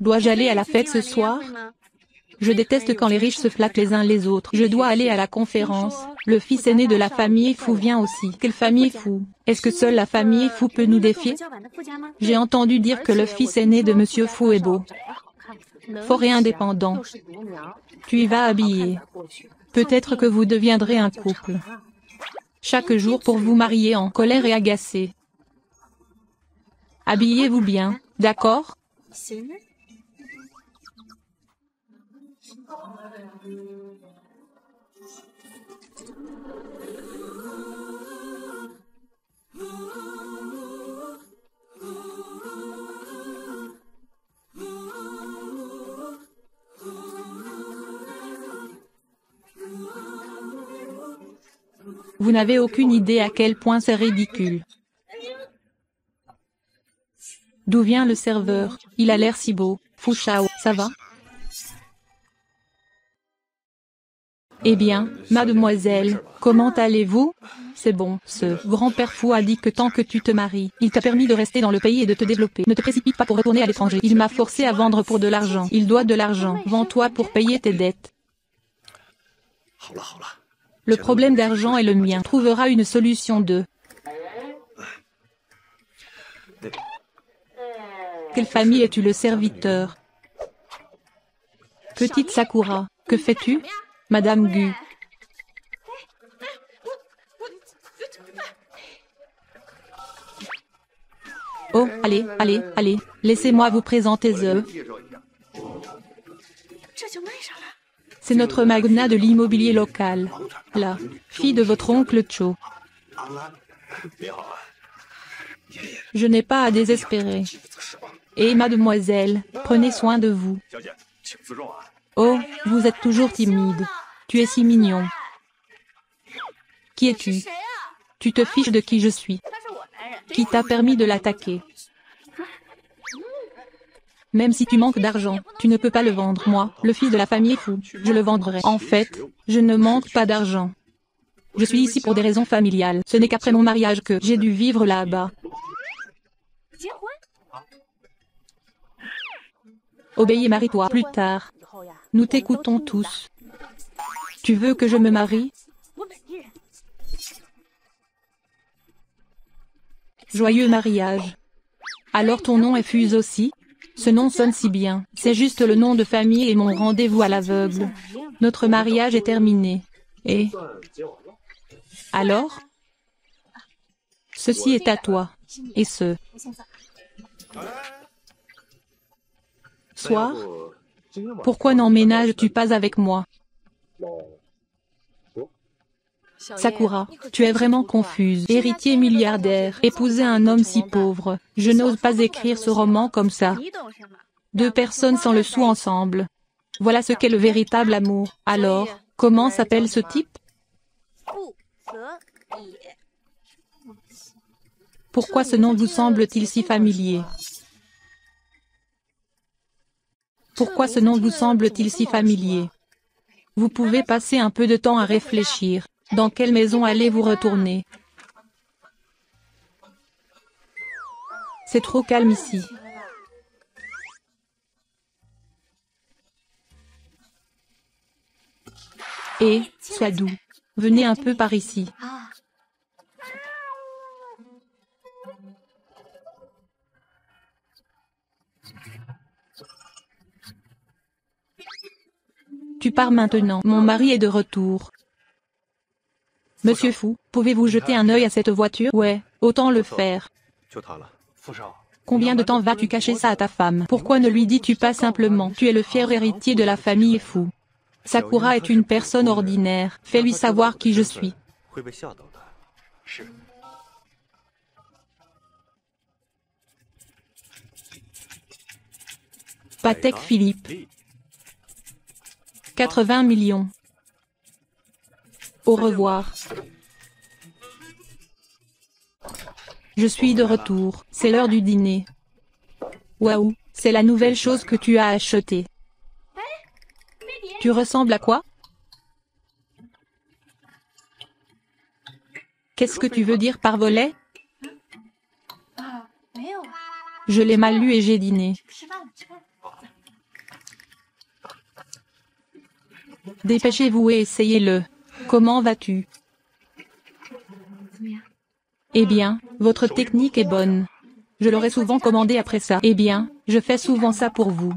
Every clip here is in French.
Dois-je aller à la fête ce soir? Je déteste quand les riches se flattent les uns les autres. Je dois aller à la conférence. Le fils aîné de la famille Fou vient aussi. Quelle famille Fou? Est-ce que seule la famille Fou peut nous défier? J'ai entendu dire que le fils aîné de Monsieur Fou est beau, fort et indépendant. Tu y vas habillé. Peut-être que vous deviendrez un couple. Chaque jour pour vous marier en colère et agacé. Habillez-vous bien, d'accord? Vous n'avez aucune idée à quel point c'est ridicule. D'où vient le serveur? Il a l'air si beau. Fou Chao, ça va? Eh bien, mademoiselle, comment allez-vous? C'est bon, ce grand-père Fou a dit que tant que tu te maries, il t'a permis de rester dans le pays et de te développer. Ne te précipite pas pour retourner à l'étranger. Il m'a forcé à vendre pour de l'argent. Il doit de l'argent. Vends-toi pour payer tes dettes. Le problème d'argent est le mien. Trouvera une solution de... Quelle famille es-tu le serviteur? Petite Sakura, que fais-tu? Madame Gu. Oh, allez, allez, allez, laissez-moi vous présenter eux. C'est notre magnat de l'immobilier local, la fille de votre oncle Cho. Je n'ai pas à désespérer. Et mademoiselle, prenez soin de vous. Oh, vous êtes toujours timide. Tu es si mignon. Qui es-tu? Tu te fiches de qui je suis. Qui t'a permis de l'attaquer? Même si tu manques d'argent, tu ne peux pas le vendre. Moi, le fils de la famille Fou, je le vendrai. En fait, je ne manque pas d'argent. Je suis ici pour des raisons familiales. Ce n'est qu'après mon mariage que j'ai dû vivre là-bas. Obéis et marie-toi plus tard. Nous t'écoutons tous. Tu veux que je me marie? Joyeux mariage. Alors ton nom est Fuse aussi? Ce nom sonne si bien. C'est juste le nom de famille et mon rendez-vous à l'aveugle. Notre mariage est terminé. Et... alors? Ceci est à toi. Et ce... soir? Pourquoi n'emménages-tu pas avec moi? Sakura, tu es vraiment confuse. Héritier milliardaire, épouser un homme si pauvre. Je n'ose pas écrire ce roman comme ça. Deux personnes sans le sou ensemble. Voilà ce qu'est le véritable amour. Alors, comment s'appelle ce type? Pourquoi ce nom vous semble-t-il si familier? Pourquoi ce nom vous semble-t-il si familier? Vous pouvez passer un peu de temps à réfléchir. Dans quelle maison allez-vous retourner? C'est trop calme ici. Et, sois doux. Venez un peu par ici. Tu pars maintenant. Mon mari est de retour. Monsieur Fou, pouvez-vous jeter un œil à cette voiture? Ouais, autant le faire. Combien de temps vas-tu cacher ça à ta femme? Pourquoi ne lui dis-tu pas simplement? Tu es le fier héritier de la famille Fou. Sakura est une personne ordinaire. Fais-lui savoir qui je suis. Patek Philippe. 80 millions. Au revoir. Je suis de retour, c'est l'heure du dîner. Waouh, c'est la nouvelle chose que tu as achetée. Tu ressembles à quoi? Qu'est-ce que tu veux dire par volet? Je l'ai mal lu et j'ai dîné. Dépêchez-vous et essayez-le. Comment vas-tu? Eh bien, votre technique est bonne. Je l'aurais souvent commandé après ça. Eh bien, je fais souvent ça pour vous.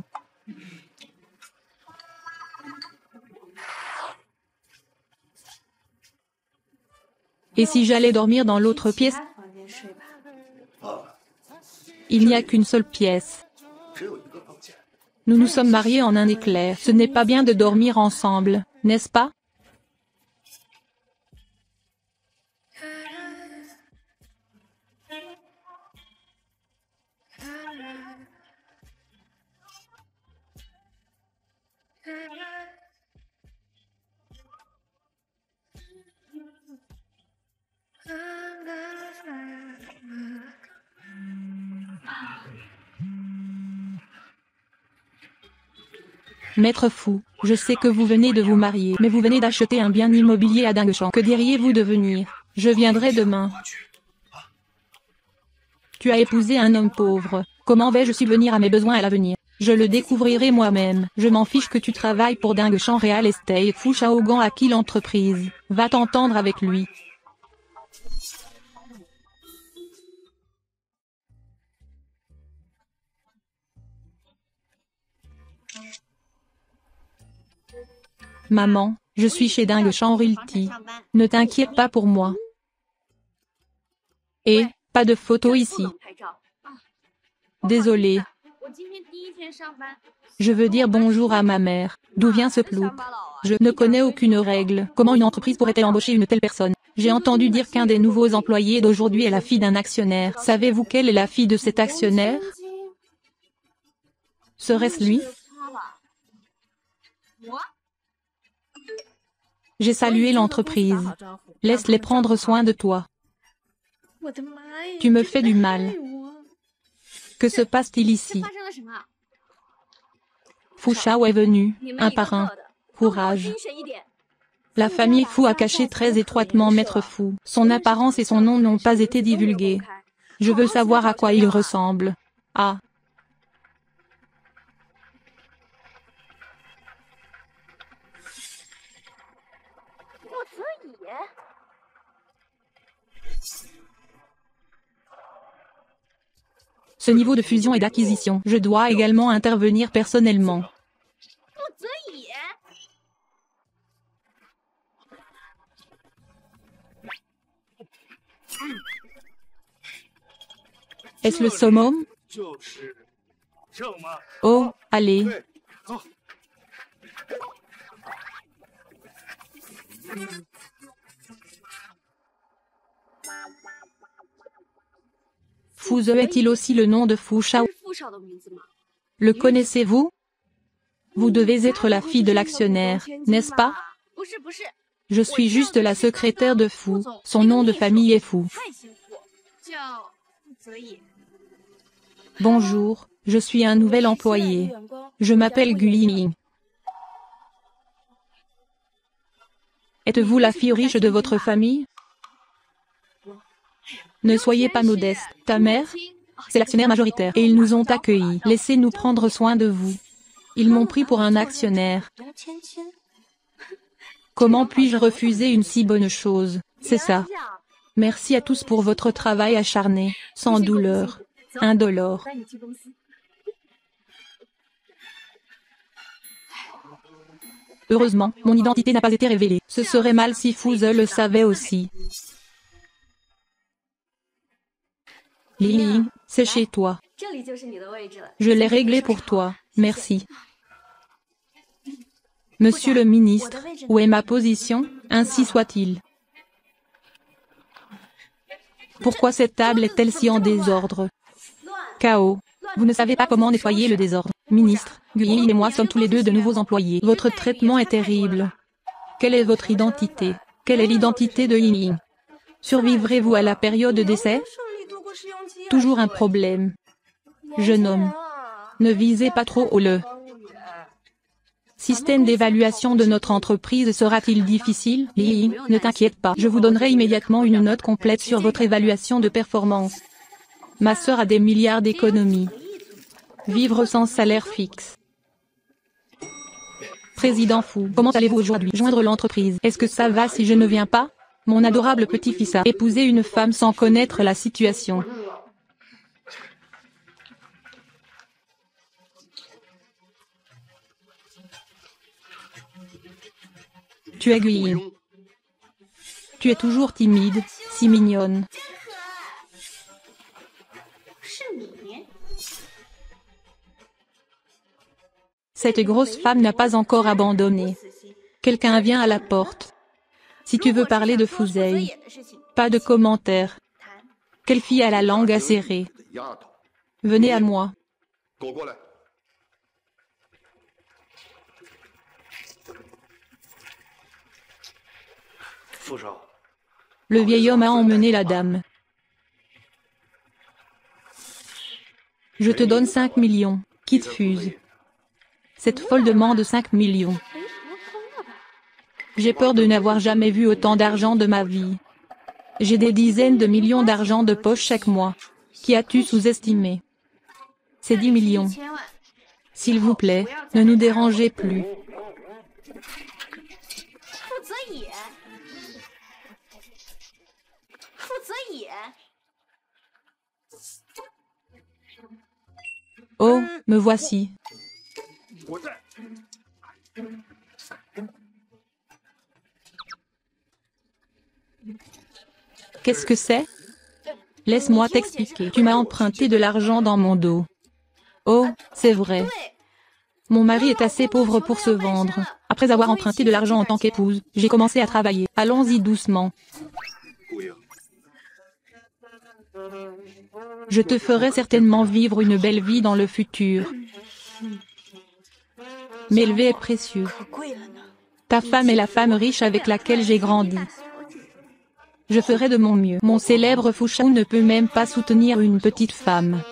Et si j'allais dormir dans l'autre pièce? Il n'y a qu'une seule pièce. Nous nous sommes mariés en un éclair. Ce n'est pas bien de dormir ensemble, n'est-ce pas? Maître Fu, je sais que vous venez de vous marier, mais vous venez d'acheter un bien immobilier à Dingchan. Que diriez-vous de venir? Je viendrai demain. Tu as épousé un homme pauvre. Comment vais-je subvenir à mes besoins à l'avenir? Je le découvrirai moi-même. Je m'en fiche que tu travailles pour Dingchan Real Estate. Fu Shaogan a qui l'entreprise? Va t'entendre avec lui. Maman, je suis chez Dingchan Realty. Ne t'inquiète pas pour moi. Et, pas de photos ici. Désolé. Je veux dire bonjour à ma mère. D'où vient ce plouc? Je ne connais aucune règle. Comment une entreprise pourrait-elle embaucher une telle personne? J'ai entendu dire qu'un des nouveaux employés d'aujourd'hui est la fille d'un actionnaire. Savez-vous quelle est la fille de cet actionnaire? Serait-ce lui? J'ai salué l'entreprise. Laisse-les prendre soin de toi. Tu me fais du mal. Que se passe-t-il ici? Fu Shao est venu, un par un. Courage. La famille Fu a caché très étroitement Maître Fu. Son apparence et son nom n'ont pas été divulgués. Je veux savoir à quoi il ressemble. Ah. Ce niveau de fusion et d'acquisition, je dois également intervenir personnellement. Est-ce le summum? Oh, allez. Fu Ze est-il aussi le nom de Fu Shao? Le connaissez-vous? Vous devez être la fille de l'actionnaire, n'est-ce pas? Je suis juste la secrétaire de Fu. Son nom de famille est Fu. Bonjour, je suis un nouvel employé. Je m'appelle Gu Yiming. Êtes-vous la fille riche de votre famille? Ne soyez pas modeste. Ta mère? C'est l'actionnaire majoritaire. Et ils nous ont accueillis. Laissez-nous prendre soin de vous. Ils m'ont pris pour un actionnaire. Comment puis-je refuser une si bonne chose? C'est ça. Merci à tous pour votre travail acharné, sans douleur, indolore. Heureusement, mon identité n'a pas été révélée. Ce serait mal si Fu Ze le savait aussi. Li Ying, c'est chez toi. Je l'ai réglé pour toi, merci. Monsieur le ministre, où est ma position? Ainsi soit-il. Pourquoi cette table est-elle si en désordre? Chaos. Vous ne savez pas comment nettoyer le désordre. Ministre, Gu Yiming et moi sommes tous les deux de nouveaux employés. Votre traitement est terrible. Quelle est votre identité? Quelle est l'identité de Yiming? Survivrez-vous à la période d'essai? Toujours un problème. Jeune homme. Ne visez pas trop haut le système d'évaluation de notre entreprise sera-t-il difficile? Li Ying, ne t'inquiète pas. Je vous donnerai immédiatement une note complète sur votre évaluation de performance. Ma sœur a des milliards d'économies. Vivre sans salaire fixe. Président fou, comment allez-vous aujourd'hui? Joindre l'entreprise. Est-ce que ça va si je ne viens pas? Mon adorable petit-fils a épousé une femme sans connaître la situation. Tu es Guille. Tu es toujours timide, si mignonne. Cette grosse femme n'a pas encore abandonné. Quelqu'un vient à la porte. Si tu veux parler de Fouzeille, pas de commentaires. Quelle fille a la langue acérée. Venez à moi. Le vieil homme a emmené la dame. Je te donne 5 millions, quitte Fuse. Cette folle demande 5 millions. J'ai peur de n'avoir jamais vu autant d'argent de ma vie. J'ai des dizaines de millions d'argent de poche chaque mois. Qui as-tu sous-estimé? C'est 10 millions. S'il vous plaît, ne nous dérangez plus. Oh, me voici. Qu'est-ce que c'est? Laisse-moi t'expliquer. Tu m'as emprunté de l'argent dans mon dos. Oh, c'est vrai. Mon mari est assez pauvre pour se vendre. Après avoir emprunté de l'argent en tant qu'épouse, j'ai commencé à travailler. Allons-y doucement. Je te ferai certainement vivre une belle vie dans le futur. M'élever est précieux. Ta femme est la femme riche avec laquelle j'ai grandi. Je ferai de mon mieux. Mon célèbre Fouchou ne peut même pas soutenir une petite femme.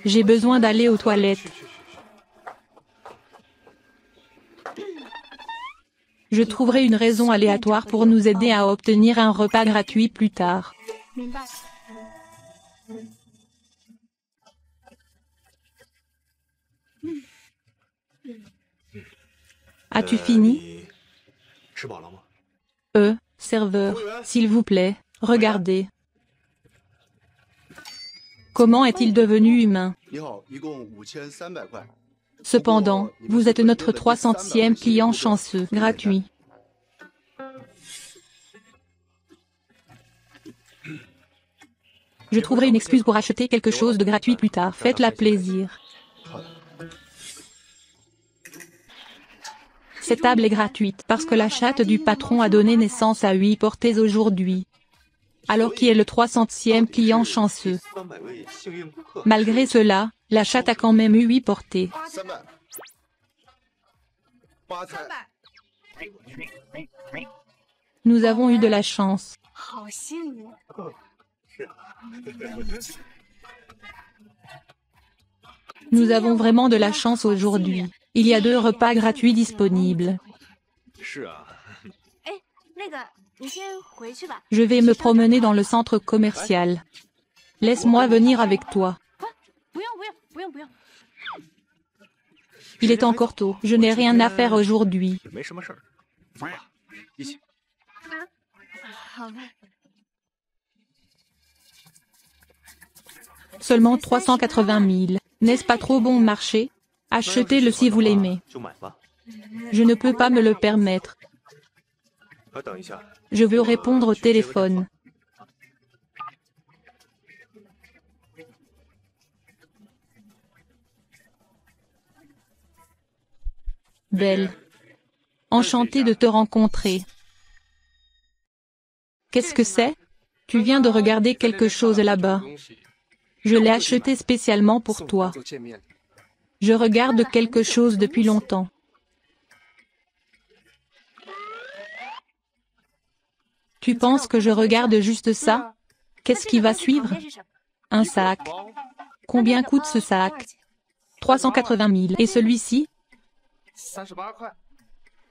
J'ai besoin d'aller aux toilettes. Je trouverai une raison aléatoire pour nous aider à obtenir un repas gratuit plus tard. As-tu fini? Serveur, s'il vous plaît, regardez. Comment est-il devenu humain? Cependant, vous êtes notre 300e client chanceux, gratuit. Je trouverai une excuse pour acheter quelque chose de gratuit plus tard. Faites-la plaisir. Cette table est gratuite parce que la chatte du patron a donné naissance à 8 portées aujourd'hui. Alors qui est le 300e client chanceux? Malgré cela, la chatte a quand même eu 8 portées. Nous avons eu de la chance. Nous avons vraiment de la chance aujourd'hui. Il y a 2 repas gratuits disponibles. Je vais me promener dans le centre commercial. Laisse-moi venir avec toi. Il est encore tôt, je n'ai rien à faire aujourd'hui. Seulement 380 000. N'est-ce pas trop bon marché? Achetez-le si vous l'aimez. Je ne peux pas me le permettre. Je veux répondre au téléphone. Belle. Enchantée de te rencontrer. Qu'est-ce que c'est? Tu viens de regarder quelque chose là-bas. Je l'ai acheté spécialement pour toi. Je regarde quelque chose depuis longtemps. Tu penses que je regarde juste ça? Qu'est-ce qui va suivre? Un sac. Combien coûte ce sac? 380 000. Et celui-ci?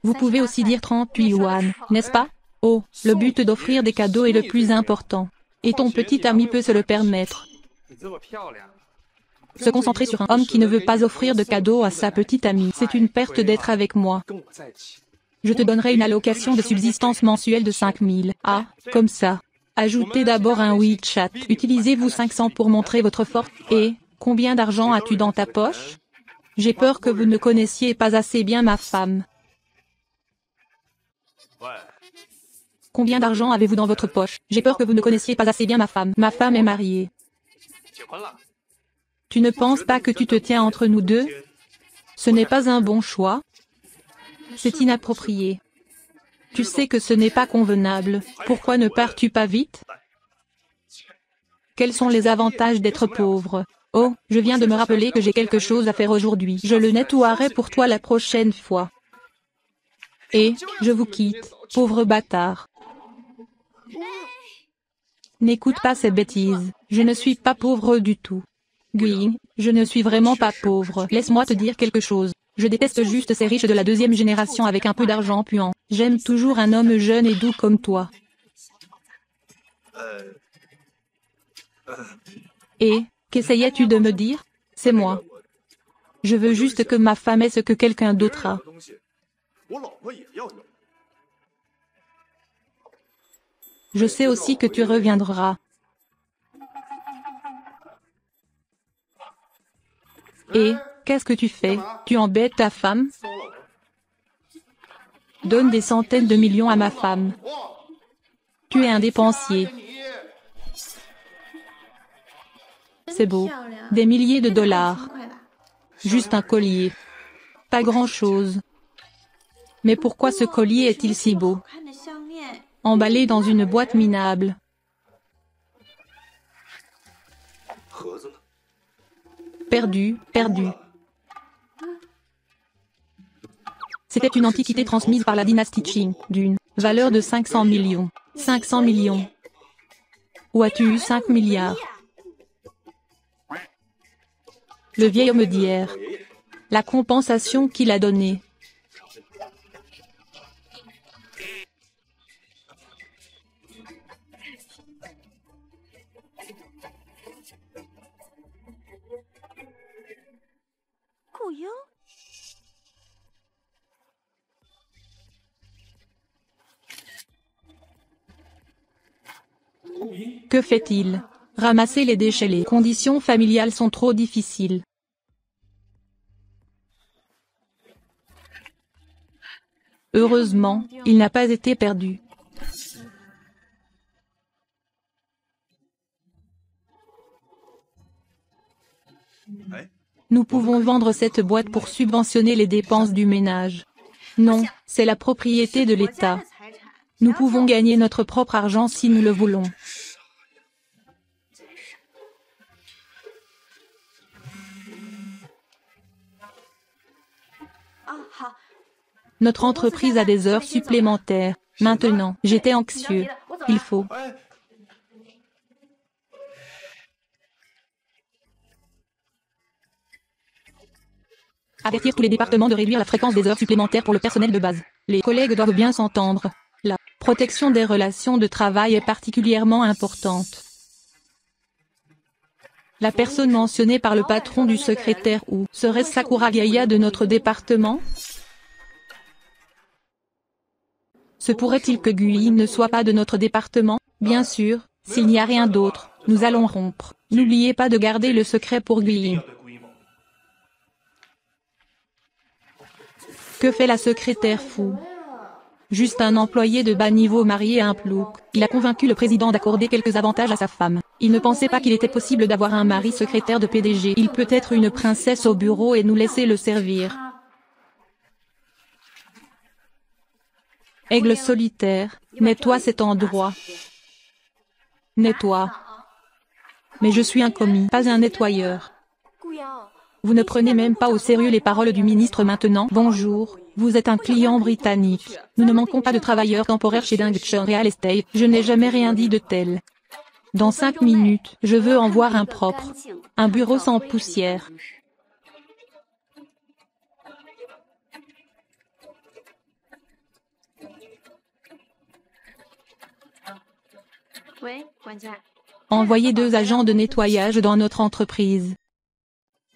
Vous pouvez aussi dire 38 yuan, n'est-ce pas? Oh, le but d'offrir des cadeaux est le plus important. Et ton petit ami peut se le permettre. Se concentrer sur un homme qui ne veut pas offrir de cadeau à sa petite amie, c'est une perte d'être avec moi. Je te donnerai une allocation de subsistance mensuelle de 5000. Ah, comme ça. Ajoutez d'abord un WeChat. Utilisez-vous 500 pour montrer votre force. Et, combien d'argent as-tu dans ta poche? J'ai peur que vous ne connaissiez pas assez bien ma femme. Combien d'argent avez-vous dans votre poche? J'ai peur que vous ne connaissiez pas assez bien ma femme. Ma femme est mariée. Tu ne penses pas que tu te tiens entre nous deux? Ce n'est pas un bon choix. C'est inapproprié. Tu sais que ce n'est pas convenable. Pourquoi ne pars-tu pas vite? Quels sont les avantages d'être pauvre? Oh, je viens de me rappeler que j'ai quelque chose à faire aujourd'hui. Je le nettoierai pour toi la prochaine fois. Et, je vous quitte, pauvre bâtard. N'écoute pas ces bêtises. Je ne suis pas pauvre du tout. Guiying, je ne suis vraiment pas pauvre. Laisse-moi te dire quelque chose. Je déteste juste ces riches de la deuxième génération avec un peu d'argent puant. J'aime toujours un homme jeune et doux comme toi. Et, qu'essayais-tu de me dire? C'est moi. Je veux juste que ma femme ait ce que quelqu'un d'autre a. Je sais aussi que tu reviendras. Et, qu'est-ce que tu fais? Tu embêtes ta femme? Donne des centaines de millions à ma femme. Tu es un dépensier. C'est beau. Des milliers de dollars. Juste un collier. Pas grand-chose. Mais pourquoi ce collier est-il si beau? Emballé dans une boîte minable. Perdu, perdu. C'était une antiquité transmise par la dynastie Qing, d'une valeur de 500 millions. 500 millions. Où as-tu eu 5 milliards? Le vieil homme d'hier. La compensation qu'il a donnée. Que fait-il? Ramasser les déchets. Les conditions familiales sont trop difficiles. Heureusement, il n'a pas été perdu. Nous pouvons vendre cette boîte pour subventionner les dépenses du ménage. Non, c'est la propriété de l'État. Nous pouvons gagner notre propre argent si nous le voulons. Notre entreprise a des heures supplémentaires. Maintenant, j'étais anxieux. Il faut avertir tous les départements de réduire la fréquence des heures supplémentaires pour le personnel de base. Les collègues doivent bien s'entendre. La protection des relations de travail est particulièrement importante. La personne mentionnée par le patron du secrétaire ou serait-ce Sakura Gaia de notre département? Se pourrait-il que Guiying ne soit pas de notre département? Bien sûr, s'il n'y a rien d'autre, nous allons rompre. N'oubliez pas de garder le secret pour Guiying. Que fait la secrétaire fou? Juste un employé de bas niveau marié à un plouc. Il a convaincu le président d'accorder quelques avantages à sa femme. Il ne pensait pas qu'il était possible d'avoir un mari secrétaire de PDG. Il peut être une princesse au bureau et nous laisser le servir. Aigle solitaire, nettoie cet endroit. Nettoie. Mais je suis un commis, pas un nettoyeur. Vous ne prenez même pas au sérieux les paroles du ministre maintenant. Bonjour, vous êtes un client britannique. Nous ne manquons pas de travailleurs temporaires chez Dingchun Real Estate. Je n'ai jamais rien dit de tel. Dans 5 minutes, je veux en voir un propre. Un bureau sans poussière. Envoyez 2 agents de nettoyage dans notre entreprise.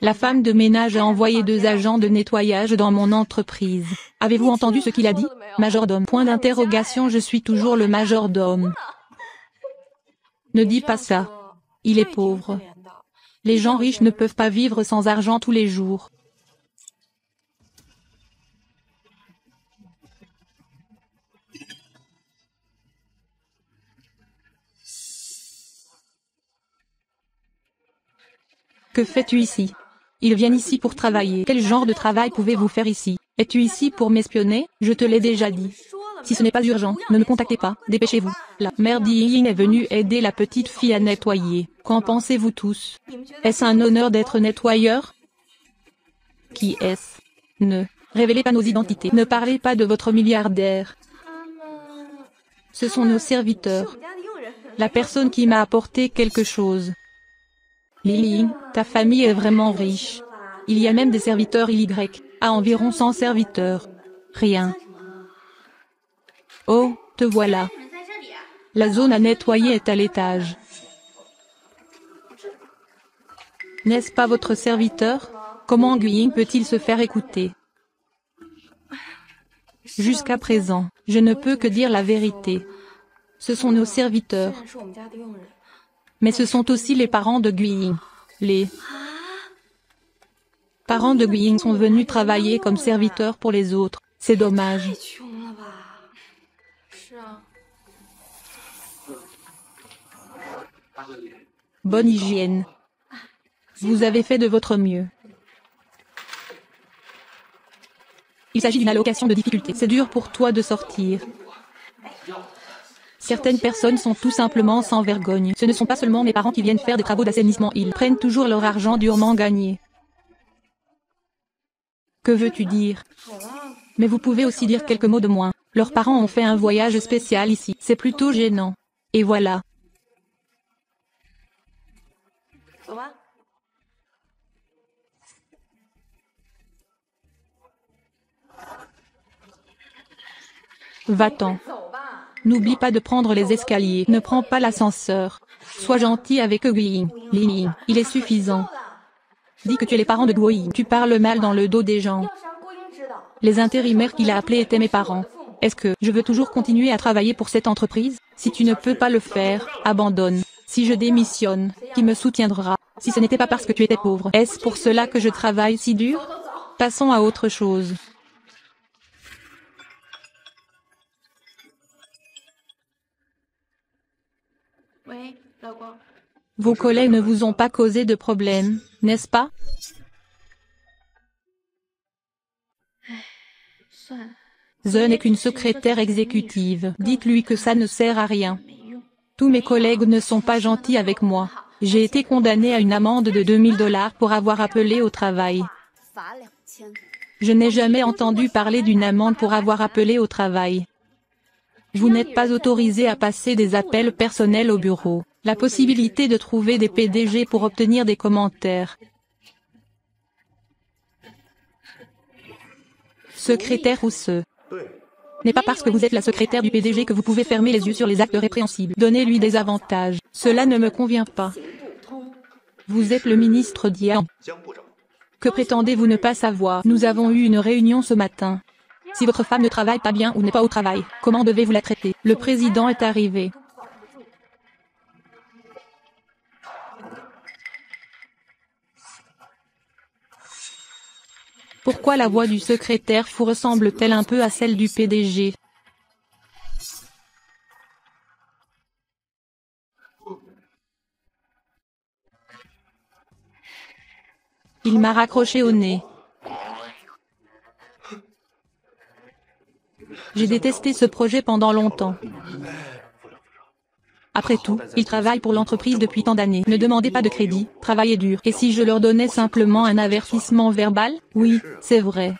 La femme de ménage a envoyé 2 agents de nettoyage dans mon entreprise. Avez-vous entendu ce qu'il a dit? Majordome. Point d'interrogation. Je suis toujours le majordome. Ne dis pas ça. Il est pauvre. Les gens riches ne peuvent pas vivre sans argent tous les jours. Que fais-tu ici? Ils viennent ici pour travailler. Quel genre de travail pouvez-vous faire ici? Es-tu ici pour m'espionner? Je te l'ai déjà dit. Si ce n'est pas urgent, ne me contactez pas, dépêchez-vous. La mère d'Ying est venue aider la petite fille à nettoyer. Qu'en pensez-vous tous? Est-ce un honneur d'être nettoyeur? Qui est-ce? Ne révélez pas nos identités. Ne parlez pas de votre milliardaire. Ce sont nos serviteurs. La personne qui m'a apporté quelque chose. Lily, ta famille est vraiment riche. Il y a même des serviteurs Y, à environ 100 serviteurs. Rien. Oh, te voilà. La zone à nettoyer est à l'étage. N'est-ce pas votre serviteur? Comment Guiying peut-il se faire écouter? Jusqu'à présent, je ne peux que dire la vérité. Ce sont nos serviteurs. Mais ce sont aussi les parents de Guiying. Les parents de Guiying sont venus travailler comme serviteurs pour les autres. C'est dommage. Bonne hygiène. Vous avez fait de votre mieux. Il s'agit d'une allocation de difficulté. C'est dur pour toi de sortir. Certaines personnes sont tout simplement sans vergogne. Ce ne sont pas seulement mes parents qui viennent faire des travaux d'assainissement. Ils prennent toujours leur argent durement gagné. Que veux-tu dire? Mais vous pouvez aussi dire quelques mots de moins. Leurs parents ont fait un voyage spécial ici. C'est plutôt gênant. Et voilà. Va-t'en. N'oublie pas de prendre les escaliers. Ne prends pas l'ascenseur. Sois gentil avec Guiying. Lily, il est suffisant. Dis que tu es les parents de Guiying. Tu parles mal dans le dos des gens. Les intérimaires qu'il a appelés étaient mes parents. Est-ce que je veux toujours continuer à travailler pour cette entreprise? Si tu ne peux pas le faire, abandonne. Si je démissionne, qui me soutiendra? Si ce n'était pas parce que tu étais pauvre, est-ce pour cela que je travaille si dur? Passons à autre chose. Vos collègues ne vous ont pas causé de problème, n'est-ce pas? Ce n'est qu'une secrétaire exécutive. Dites-lui que ça ne sert à rien. Tous mes collègues ne sont pas gentils avec moi. J'ai été condamné à une amende de $2000 pour avoir appelé au travail. Je n'ai jamais entendu parler d'une amende pour avoir appelé au travail. Vous n'êtes pas autorisé à passer des appels personnels au bureau. La possibilité de trouver des PDG pour obtenir des commentaires. Secrétaire ou ce n'est pas parce que vous êtes la secrétaire du PDG que vous pouvez fermer les yeux sur les actes répréhensibles. Donnez-lui des avantages. Cela ne me convient pas. Vous êtes le ministre Dian. Que prétendez-vous ne pas savoir? Nous avons eu une réunion ce matin. Si votre femme ne travaille pas bien ou n'est pas au travail, comment devez-vous la traiter? Le président est arrivé. Pourquoi la voix du secrétaire vous ressemble-t-elle un peu à celle du PDG? Il m'a raccroché au nez. J'ai détesté ce projet pendant longtemps. Après tout, ils travaillent pour l'entreprise depuis tant d'années. Ne demandez pas de crédit, travaillez dur. Et si je leur donnais simplement un avertissement verbal? Oui, c'est vrai.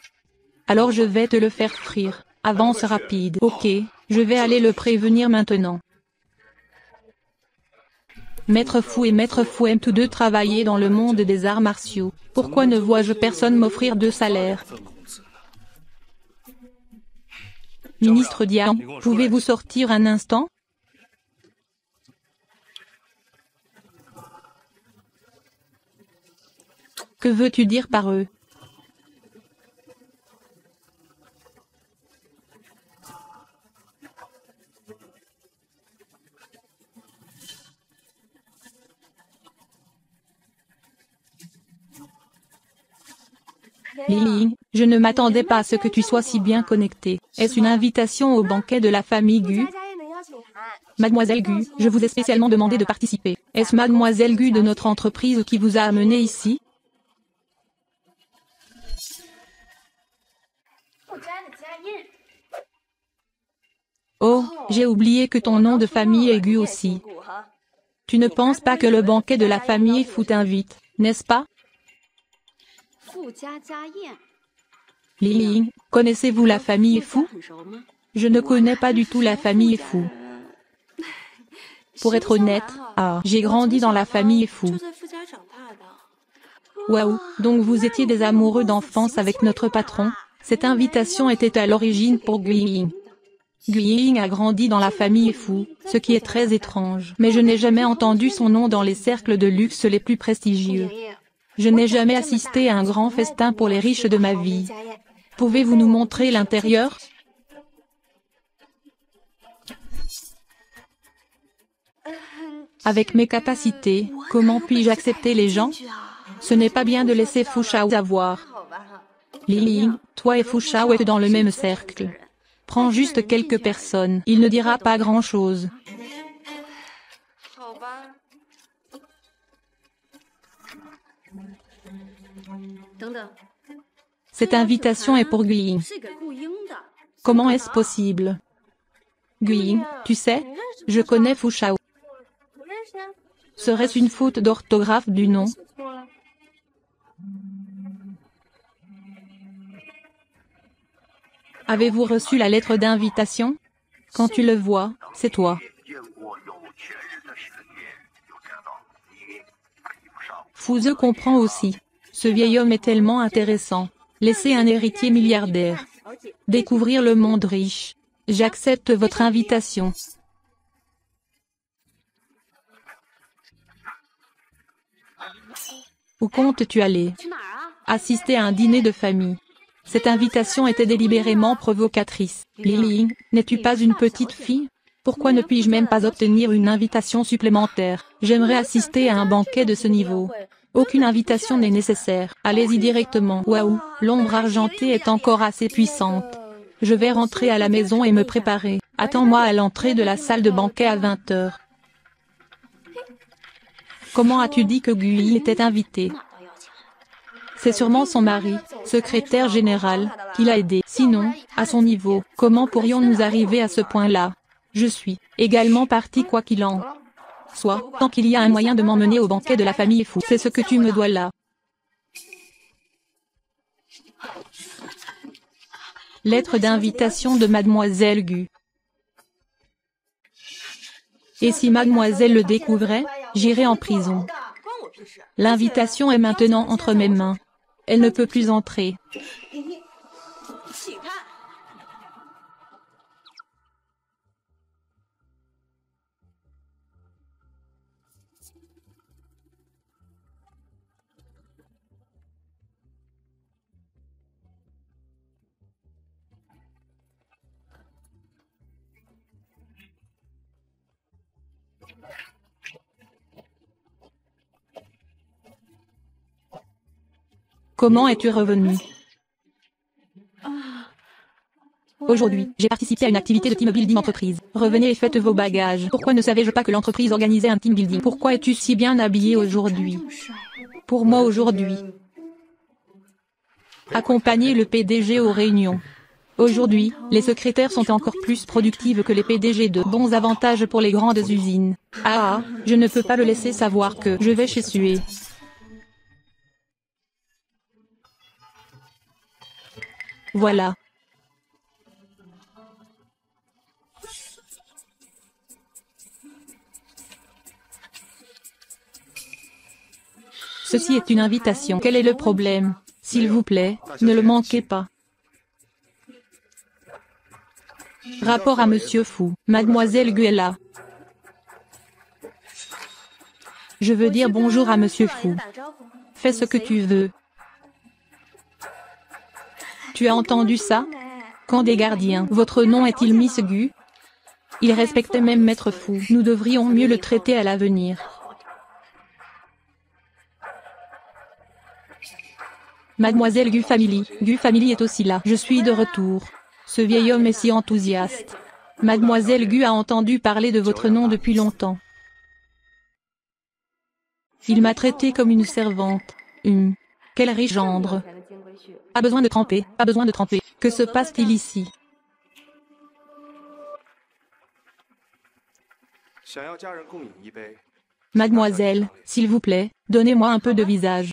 Alors je vais te le faire frire. Avance rapide. Ok, je vais aller le prévenir maintenant. Maître Fu et Maître Fu aiment tous deux travailler dans le monde des arts martiaux. Pourquoi ne vois-je personne m'offrir 2 salaires? Ministre Dian, pouvez-vous sortir un instant? Que veux-tu dire par eux? Lily, je ne m'attendais pas à ce que tu sois si bien connectée. Est-ce une invitation au banquet de la famille Gu? Mademoiselle Gu, je vous ai spécialement demandé de participer. Est-ce Mademoiselle Gu de notre entreprise qui vous a amené ici? Oh, j'ai oublié que ton nom de famille est Gu aussi. Tu ne penses pas que le banquet de la famille Fu t'invite, n'est-ce pas? Lily, connaissez-vous la famille Fu? Je ne connais pas du tout la famille Fu. Pour être honnête, j'ai grandi dans la famille Fu. Waouh, donc vous étiez des amoureux d'enfance avec notre patron? Cette invitation était à l'origine pour Guiying. Guiying a grandi dans la famille Fu, ce qui est très étrange. Mais je n'ai jamais entendu son nom dans les cercles de luxe les plus prestigieux. Je n'ai jamais assisté à un grand festin pour les riches de ma vie. Pouvez-vous nous montrer l'intérieur? Avec mes capacités, comment puis-je accepter les gens? Ce n'est pas bien de laisser Fu Shao avoir. Lily, toi et Fu Shao êtes dans le même cercle. Prends juste quelques personnes, il ne dira pas grand-chose. Cette invitation est pour Guiying. Comment est-ce possible? Guiying, tu sais, je connais Fu Shao. Serait-ce une faute d'orthographe du nom? Avez-vous reçu la lettre d'invitation? Quand tu le vois, c'est toi. Fuze comprend aussi. Ce vieil homme est tellement intéressant. Laissez un héritier milliardaire. Découvrir le monde riche. J'accepte votre invitation. Où comptes-tu aller? Assister à un dîner de famille. Cette invitation était délibérément provocatrice. Lily, n'es-tu pas une petite fille? Pourquoi ne puis-je même pas obtenir une invitation supplémentaire? J'aimerais assister à un banquet de ce niveau. Aucune invitation n'est nécessaire. Allez-y directement. Waouh, l'ombre argentée est encore assez puissante. Je vais rentrer à la maison et me préparer. Attends-moi à l'entrée de la salle de banquet à 20 h. Comment as-tu dit que Guy était invité? C'est sûrement son mari, secrétaire général, qui l'a aidé. Sinon, à son niveau, comment pourrions-nous arriver à ce point-là? Je suis également parti quoi qu'il en soit, tant qu'il y a un moyen de m'emmener au banquet de la famille Fu. C'est ce que tu me dois là. Lettre d'invitation de Mademoiselle Gu. Et si Mademoiselle le découvrait, j'irais en prison. L'invitation est maintenant entre mes mains. Elle ne peut plus entrer. Comment es-tu revenu? Aujourd'hui, j'ai participé à une activité de team building entreprise. Revenez et faites vos bagages. Pourquoi ne savais-je pas que l'entreprise organisait un team building? Pourquoi es-tu si bien habillé aujourd'hui? Pour moi aujourd'hui. Accompagner le PDG aux réunions. Aujourd'hui, les secrétaires sont encore plus productives que les PDG de bons avantages pour les grandes usines. Je ne peux pas le laisser savoir que je vais chez Suez. Voilà. Ceci est une invitation. Quel est le problème? S'il vous plaît, ne le manquez pas. Rapport à Monsieur Fu. Mademoiselle Guella. Je veux dire bonjour à Monsieur Fu. Fais ce que tu veux. Tu as entendu ça? Camp des gardiens. Votre nom est-il Miss Gu? Il respectait même Maître Fu. Nous devrions mieux le traiter à l'avenir. Mademoiselle Gu Family. Gu Family est aussi là. Je suis de retour. Ce vieil homme est si enthousiaste. Mademoiselle Gu a entendu parler de votre nom depuis longtemps. Il m'a traité comme une servante. Quel riche gendre. Pas besoin de tremper, pas besoin de tremper. Que se passe-t-il ici? Mademoiselle, s'il vous plaît, donnez-moi un peu de visage.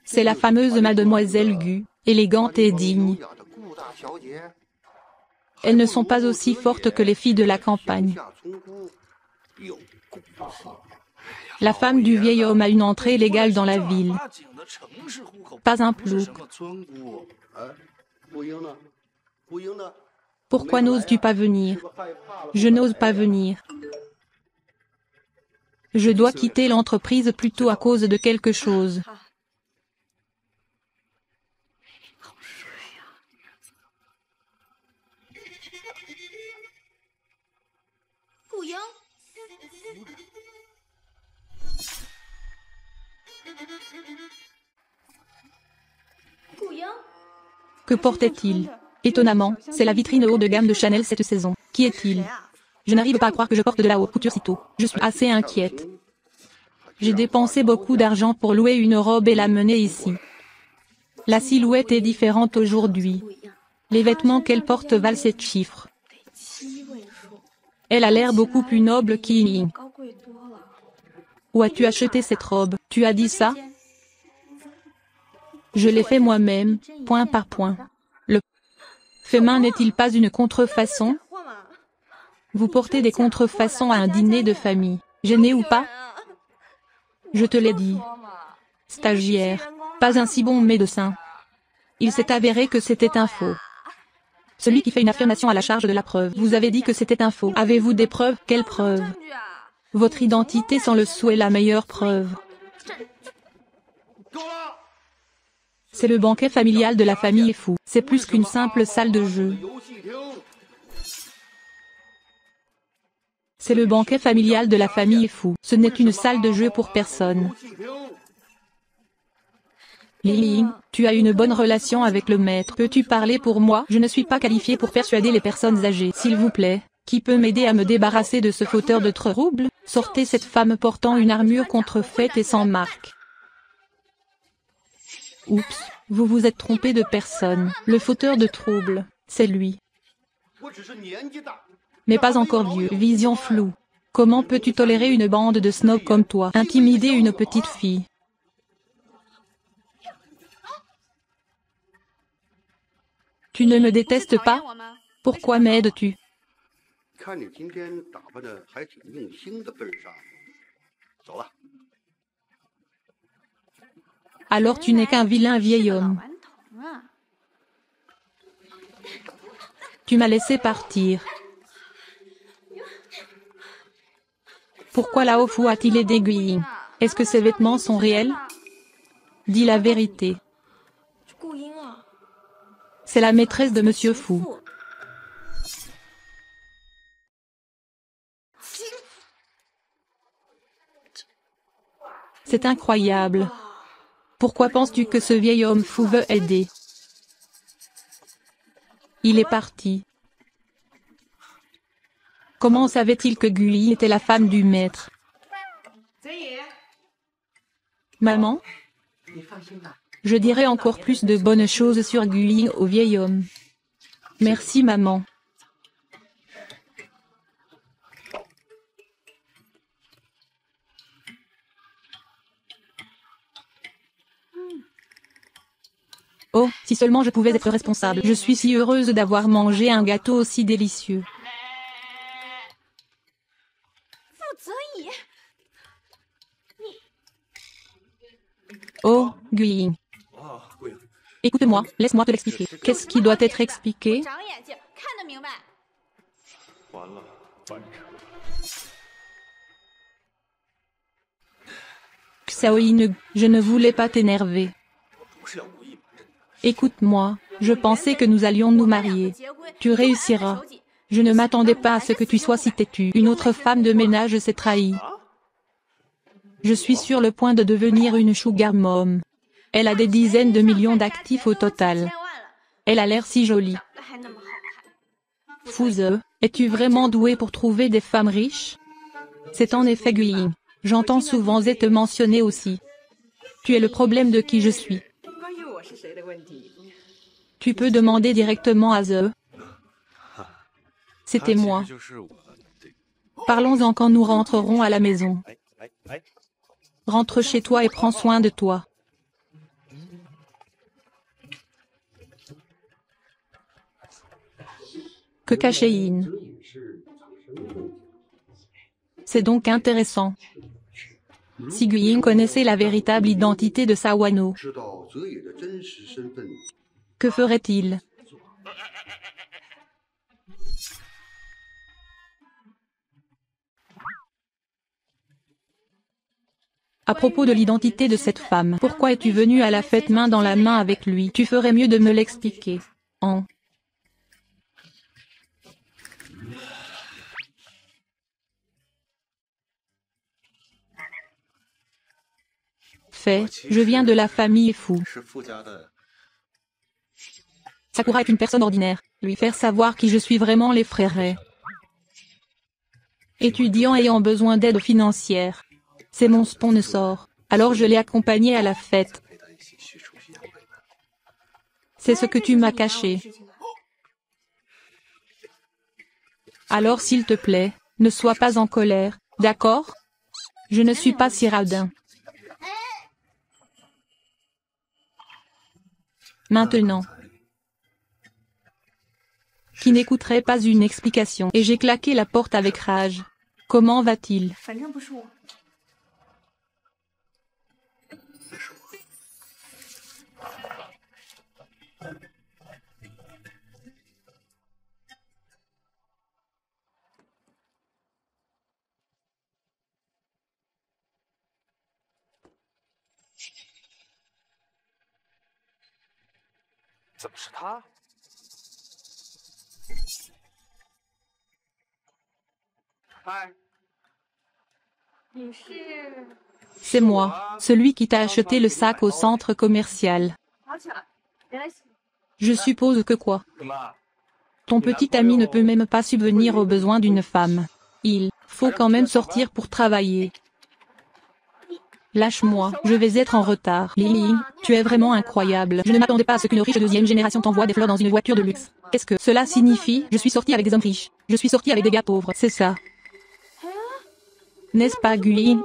C'est la fameuse Mademoiselle Gu, élégante et digne. Elles ne sont pas aussi fortes que les filles de la campagne. La femme du vieil homme a une entrée légale dans la ville. Pas un plouc. Pourquoi n'oses-tu pas venir? Je n'ose pas venir. Je dois quitter l'entreprise plutôt à cause de quelque chose. Que portait-il? Étonnamment, c'est la vitrine haut de gamme de Chanel cette saison. Qui est-il? Je n'arrive pas à croire que je porte de la haute couture si tôt. Je suis assez inquiète. J'ai dépensé beaucoup d'argent pour louer une robe et la mener ici. La silhouette est différente aujourd'hui. Les vêtements qu'elle porte valent 7 chiffres. Elle a l'air beaucoup plus noble qu'Ying. Où as-tu acheté cette robe? Tu as dit ça? Je l'ai fait moi-même, point par point. Le fait main n'est-il pas une contrefaçon? Vous portez des contrefaçons à un dîner de famille, gêné ou pas? Je te l'ai dit. Stagiaire, pas un si bon médecin. Il s'est avéré que c'était un faux. Celui qui fait une affirmation à la charge de la preuve. Vous avez dit que c'était un faux. Avez-vous des preuves? Quelles preuves? Votre identité sans le sou est la meilleure preuve. C'est le banquet familial de la famille Fu. C'est plus qu'une simple salle de jeu. C'est le banquet familial de la famille Fu. Ce n'est une salle de jeu pour personne. Lily, tu as une bonne relation avec le maître. Peux-tu parler pour moi? Je ne suis pas qualifiée pour persuader les personnes âgées. S'il vous plaît, qui peut m'aider à me débarrasser de ce fauteur de trouble? Sortez cette femme portant une armure contrefaite et sans marque. Oups, vous vous êtes trompé de personne. Le fauteur de trouble, c'est lui. Mais pas encore vieux. Vision floue. Comment peux-tu tolérer une bande de snobs comme toi? Intimider une petite fille. Tu ne me détestes pas? Pourquoi m'aides-tu? Alors tu n'es qu'un vilain vieil homme. Tu m'as laissé partir. Pourquoi Lao Fu a-t-il aidé Guiying? Est-ce que ces vêtements sont réels? Dis la vérité. C'est la maîtresse de Monsieur Fu. C'est incroyable. Pourquoi penses-tu que ce vieil homme fou veut aider? Il est parti. Comment savait-il que Guli était la femme du maître? Maman? Je dirai encore plus de bonnes choses sur Guli au vieil homme. Merci maman. Oh, si seulement je pouvais être responsable. Je suis si heureuse d'avoir mangé un gâteau aussi délicieux. Oh, Guying. Écoute-moi, laisse-moi te l'expliquer. Qu'est-ce qui doit être expliqué? Xiaoyin, je ne voulais pas t'énerver. Écoute-moi, je pensais que nous allions nous marier. Tu réussiras. Je ne m'attendais pas à ce que tu sois si têtu. Une autre femme de ménage s'est trahie. Je suis sur le point de devenir une sugar mom. Elle a des dizaines de millions d'actifs au total. Elle a l'air si jolie. Fouze, es-tu vraiment doué pour trouver des femmes riches? C'est en effet Guiying. J'entends souvent être mentionné aussi. Tu es le problème de qui je suis. Tu peux demander directement à Ze. C'était moi. Parlons-en quand nous rentrerons à la maison. Rentre chez toi et prends soin de toi. Que cachéine. C'est donc intéressant. Si Guiying connaissait la véritable identité de Sawano, que ferait-il? À propos de l'identité de cette femme, pourquoi es-tu venu à la fête main dans la main avec lui? Tu ferais mieux de me l'expliquer. Je viens de la famille Fu. Sakura est une personne ordinaire. Lui faire savoir qui je suis vraiment l'effraierait. Étudiant ayant besoin d'aide financière. C'est mon sponsor. Alors je l'ai accompagné à la fête. C'est ce que tu m'as caché. Alors s'il te plaît, ne sois pas en colère, d'accord? Je ne suis pas si radin. Maintenant. Qui n'écouterait pas une explication, et j'ai claqué la porte avec rage. Comment va-t-il? C'est moi, celui qui t'a acheté le sac au centre commercial. Je suppose que quoi? Ton petit ami ne peut même pas subvenir aux besoins d'une femme. Il faut quand même sortir pour travailler. Lâche-moi, je vais être en retard. Lily, tu es vraiment incroyable. Je ne m'attendais pas à ce qu'une riche deuxième génération t'envoie des fleurs dans une voiture de luxe. Qu'est-ce que cela signifie? Je suis sortie avec des hommes riches. Je suis sortie avec des gars pauvres, c'est ça. N'est-ce pas, Gulli?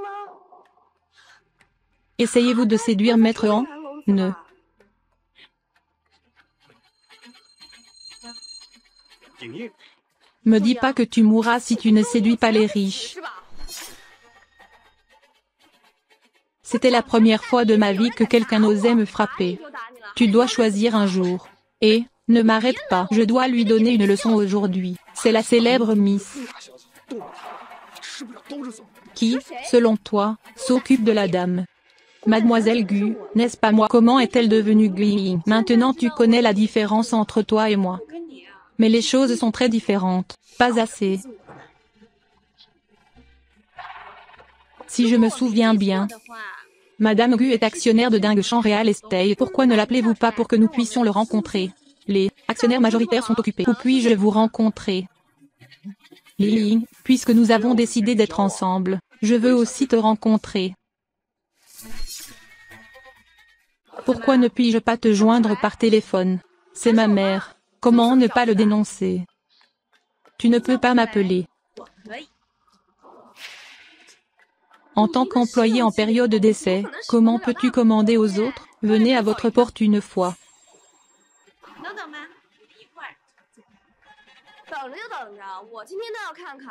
Essayez-vous de séduire Maître Han? Ne. Me dis pas que tu mourras si tu ne séduis pas les riches. C'était la première fois de ma vie que quelqu'un osait me frapper. Tu dois choisir un jour. Et, ne m'arrête pas, je dois lui donner une leçon aujourd'hui. C'est la célèbre Miss. Qui, selon toi, s'occupe de la dame? Mademoiselle Gu, n'est-ce pas moi? Comment est-elle devenue Gu? Maintenant tu connais la différence entre toi et moi. Mais les choses sont très différentes. Pas assez. Si je me souviens bien, Madame Gu est actionnaire de Dingchan Real Estate. Pourquoi ne l'appelez-vous pas pour que nous puissions le rencontrer? Les actionnaires majoritaires sont occupés. Où puis-je vous rencontrer? Lily, puisque nous avons décidé d'être ensemble, je veux aussi te rencontrer. Pourquoi ne puis-je pas te joindre par téléphone? C'est ma mère. Comment ne pas le dénoncer? Tu ne peux pas m'appeler. En tant qu'employé en période d'essai, comment peux-tu commander aux autres? Venez à votre porte une fois.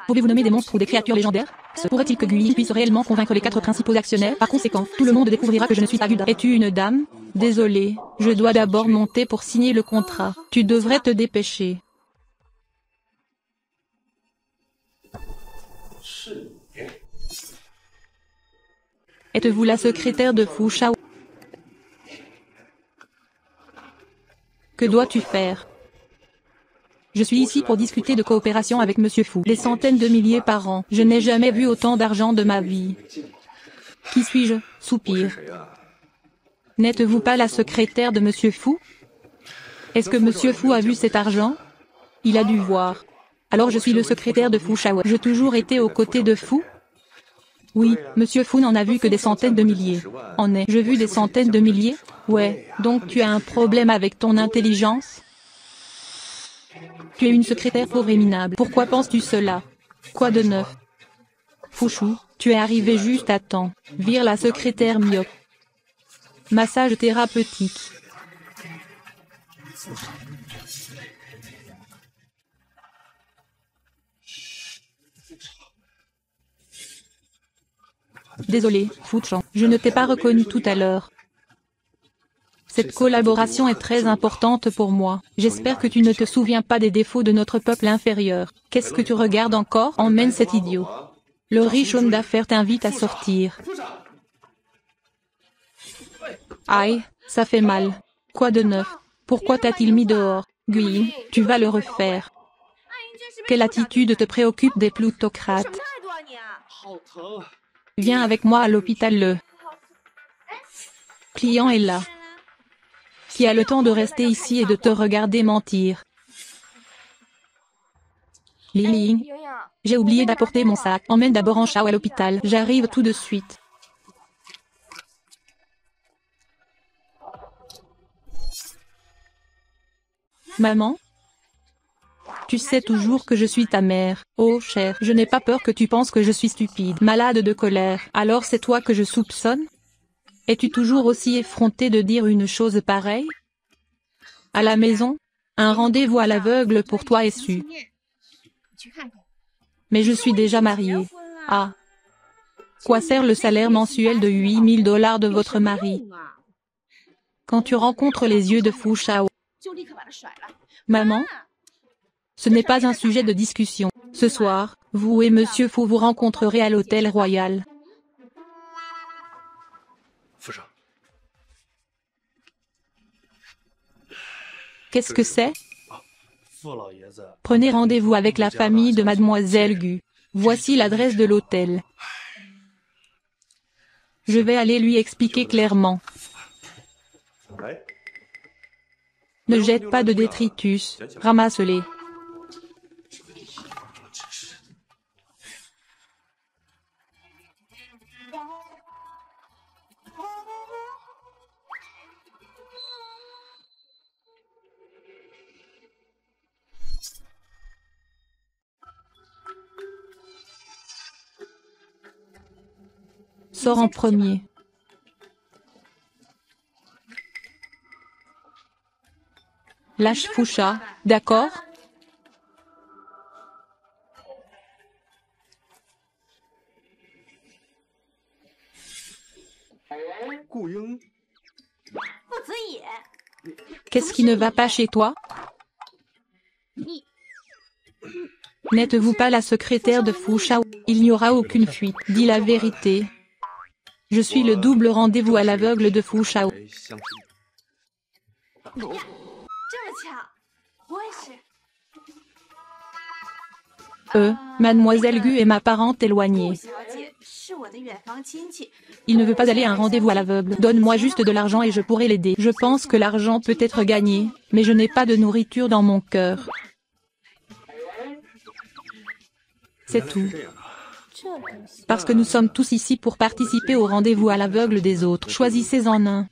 Pouvez-vous nommer des monstres ou des créatures légendaires? Se pourrait-il que Gui puisse réellement convaincre les 4 principaux actionnaires? Par conséquent, tout le monde découvrira que je ne suis pas Guda. Es-tu une dame? Désolé, je dois d'abord monter pour signer le contrat. Tu devrais te dépêcher. Êtes-vous la secrétaire de Fu Shao? Que dois-tu faire? Je suis ici pour discuter de coopération avec Monsieur Fu. Des centaines de milliers par an. Je n'ai jamais vu autant d'argent de ma vie. Qui suis-je? Soupir. N'êtes-vous pas la secrétaire de Monsieur Fu? Est-ce que Monsieur Fu a vu cet argent? Il a dû voir. Alors je suis le secrétaire de Fu Shao. J'ai toujours été aux côtés de Fu? Oui, Monsieur Fu n'en a vu que des centaines de milliers. En ai-je vu des centaines de milliers? Ouais, donc tu as un problème avec ton intelligence? Tu es une secrétaire pauvre et minable. Pourquoi penses-tu cela? Quoi de neuf? Fouchou, tu es arrivé juste à temps. Vire la secrétaire myope. Massage thérapeutique. Désolé, Fouchan, je ne t'ai pas reconnu tout à l'heure. Cette collaboration est très importante pour moi. J'espère que tu ne te souviens pas des défauts de notre peuple inférieur. Qu'est-ce que tu regardes encore? Emmène cet idiot. Le riche homme d'affaires t'invite à sortir. Aïe, ça fait mal. Quoi de neuf? Pourquoi t'a-t-il mis dehors? Guyin, tu vas le refaire. Quelle attitude te préoccupe des plutocrates? Viens avec moi à l'hôpital. Le client est là. Qui a le temps de rester ici et de te regarder mentir? Liling, j'ai oublié d'apporter mon sac. Emmène d'abord en Shao à l'hôpital. J'arrive tout de suite. Maman? Tu sais toujours que je suis ta mère. Oh cher, je n'ai pas peur que tu penses que je suis stupide, malade de colère. Alors c'est toi que je soupçonne? Es-tu toujours aussi effronté de dire une chose pareille? À la maison, un rendez-vous à l'aveugle pour toi est su. Mais je suis déjà mariée. Ah. Quoi sert le salaire mensuel de 8 000 $ de votre mari? Quand tu rencontres les yeux de Fu Shao. Maman? Ce n'est pas un sujet de discussion. Ce soir, vous et Monsieur Fu vous rencontrerez à l'hôtel royal. Qu'est-ce que c'est? Prenez rendez-vous avec la famille de Mademoiselle Gu. Voici l'adresse de l'hôtel. Je vais aller lui expliquer clairement. Ne jette pas de détritus, ramasse-les. Sors en premier. Lâche Foucha, d'accord? Qu'est-ce qui ne va pas chez toi? N'êtes-vous pas la secrétaire de Fu Shao? Il n'y aura aucune fuite. Dis la vérité. Je suis le double rendez-vous à l'aveugle de Fu Shao. Mademoiselle Gu est ma parente éloignée. Il ne veut pas aller à un rendez-vous à l'aveugle. Donne-moi juste de l'argent et je pourrai l'aider. Je pense que l'argent peut être gagné, mais je n'ai pas de nourriture dans mon cœur. C'est tout. Parce que nous sommes tous ici pour participer au rendez-vous à l'aveugle des autres. Choisissez-en un.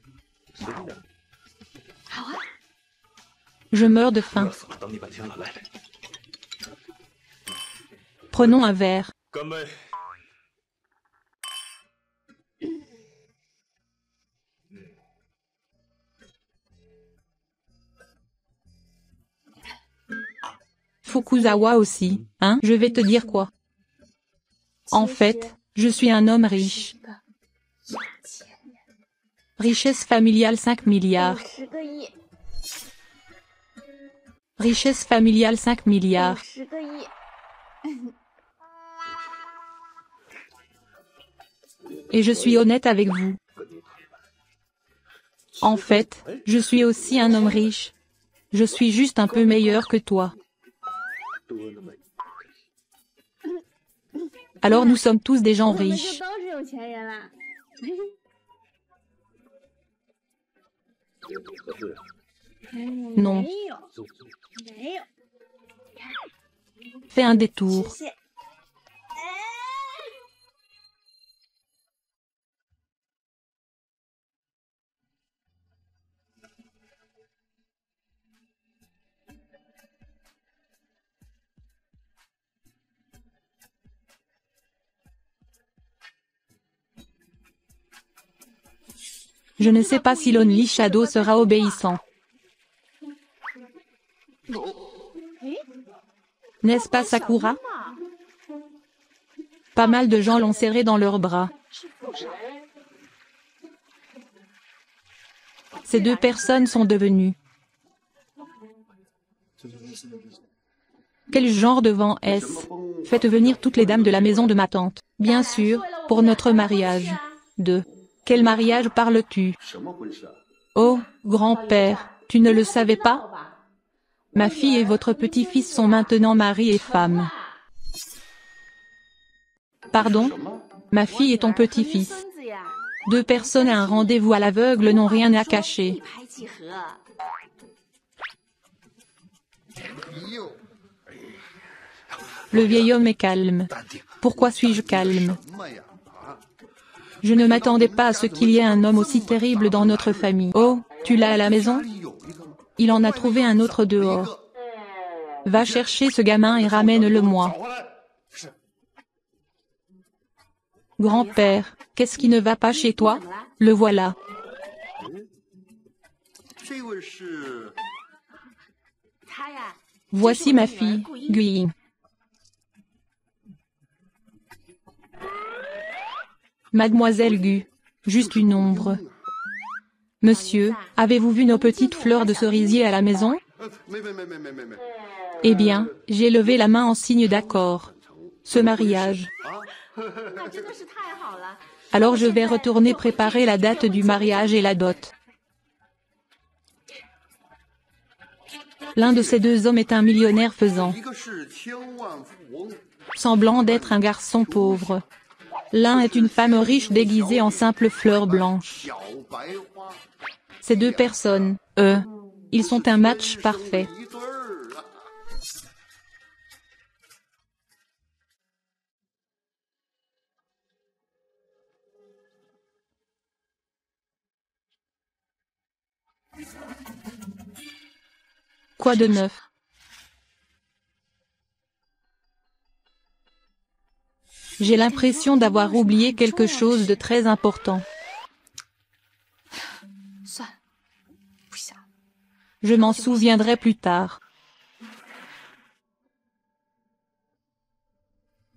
Je meurs de faim. Prenons un verre. Fukuzawa aussi, hein? Je vais te dire quoi. En fait, je suis un homme riche. Richesse familiale 5 milliards. Richesse familiale 5 milliards. Et je suis honnête avec vous. En fait, je suis aussi un homme riche. Je suis juste un peu meilleur que toi. Alors nous sommes tous des gens riches. Non. Fais un détour. Je ne sais pas si l'Only Shadow sera obéissant. N'est-ce pas Sakura? Pas mal de gens l'ont serré dans leurs bras. Ces deux personnes sont devenues. Quel genre de vent est-ce? Faites venir toutes les dames de la maison de ma tante. Bien sûr, pour notre mariage. De quel mariage parles-tu? Oh, grand-père, tu ne le savais pas? Ma fille et votre petit-fils sont maintenant mari et femme. Pardon? Ma fille et ton petit-fils. Deux personnes à un rendez-vous à l'aveugle n'ont rien à cacher. Le vieil homme est calme. Pourquoi suis-je calme? Je ne m'attendais pas à ce qu'il y ait un homme aussi terrible dans notre famille. Oh, tu l'as à la maison? Il en a trouvé un autre dehors. Va chercher ce gamin et ramène-le-moi. Grand-père, qu'est-ce qui ne va pas chez toi? Le voilà. Voici ma fille, Gui. Mademoiselle Gu, juste une ombre. Monsieur, avez-vous vu nos petites fleurs de cerisier à la maison? Eh bien, j'ai levé la main en signe d'accord. Ce mariage. Alors je vais retourner préparer la date du mariage et la dot. L'un de ces deux hommes est un millionnaire faisant semblant d'être un garçon pauvre. L'un est une femme riche déguisée en simple fleur blanche. Ces deux personnes, ils sont un match parfait. Quoi de neuf? J'ai l'impression d'avoir oublié quelque chose de très important. Je m'en souviendrai plus tard.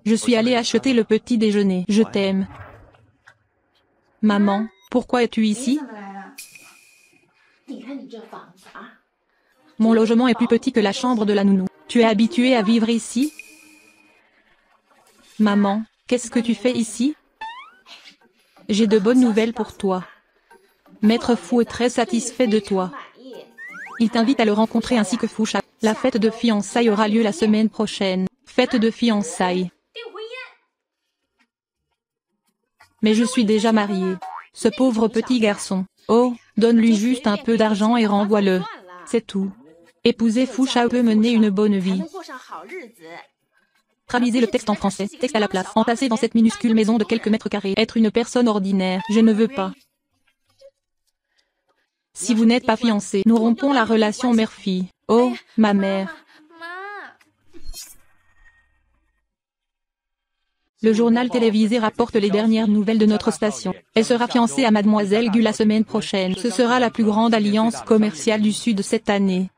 Je suis allée acheter le petit déjeuner. Je t'aime. Maman, pourquoi es-tu ici? Mon logement est plus petit que la chambre de la nounou. Tu es habituée à vivre ici? Maman, qu'est-ce que tu fais ici? J'ai de bonnes nouvelles pour toi. Maître Fu est très satisfait de toi. Il t'invite à le rencontrer ainsi que Fu Sha. La fête de fiançailles aura lieu la semaine prochaine. Fête de fiançailles. Mais je suis déjà mariée. Ce pauvre petit garçon. Oh, donne-lui juste un peu d'argent et renvoie-le. C'est tout. Épouser Fu Sha peut mener une bonne vie. Traduisez le texte en français. Texte à la place. Entassé dans cette minuscule maison de quelques mètres carrés. Être une personne ordinaire. Je ne veux pas. Si vous n'êtes pas fiancé, nous rompons la relation mère-fille. Oh, ma mère. Le journal télévisé rapporte les dernières nouvelles de notre station. Elle sera fiancée à Mademoiselle Gu la semaine prochaine. Ce sera la plus grande alliance commerciale du Sud cette année.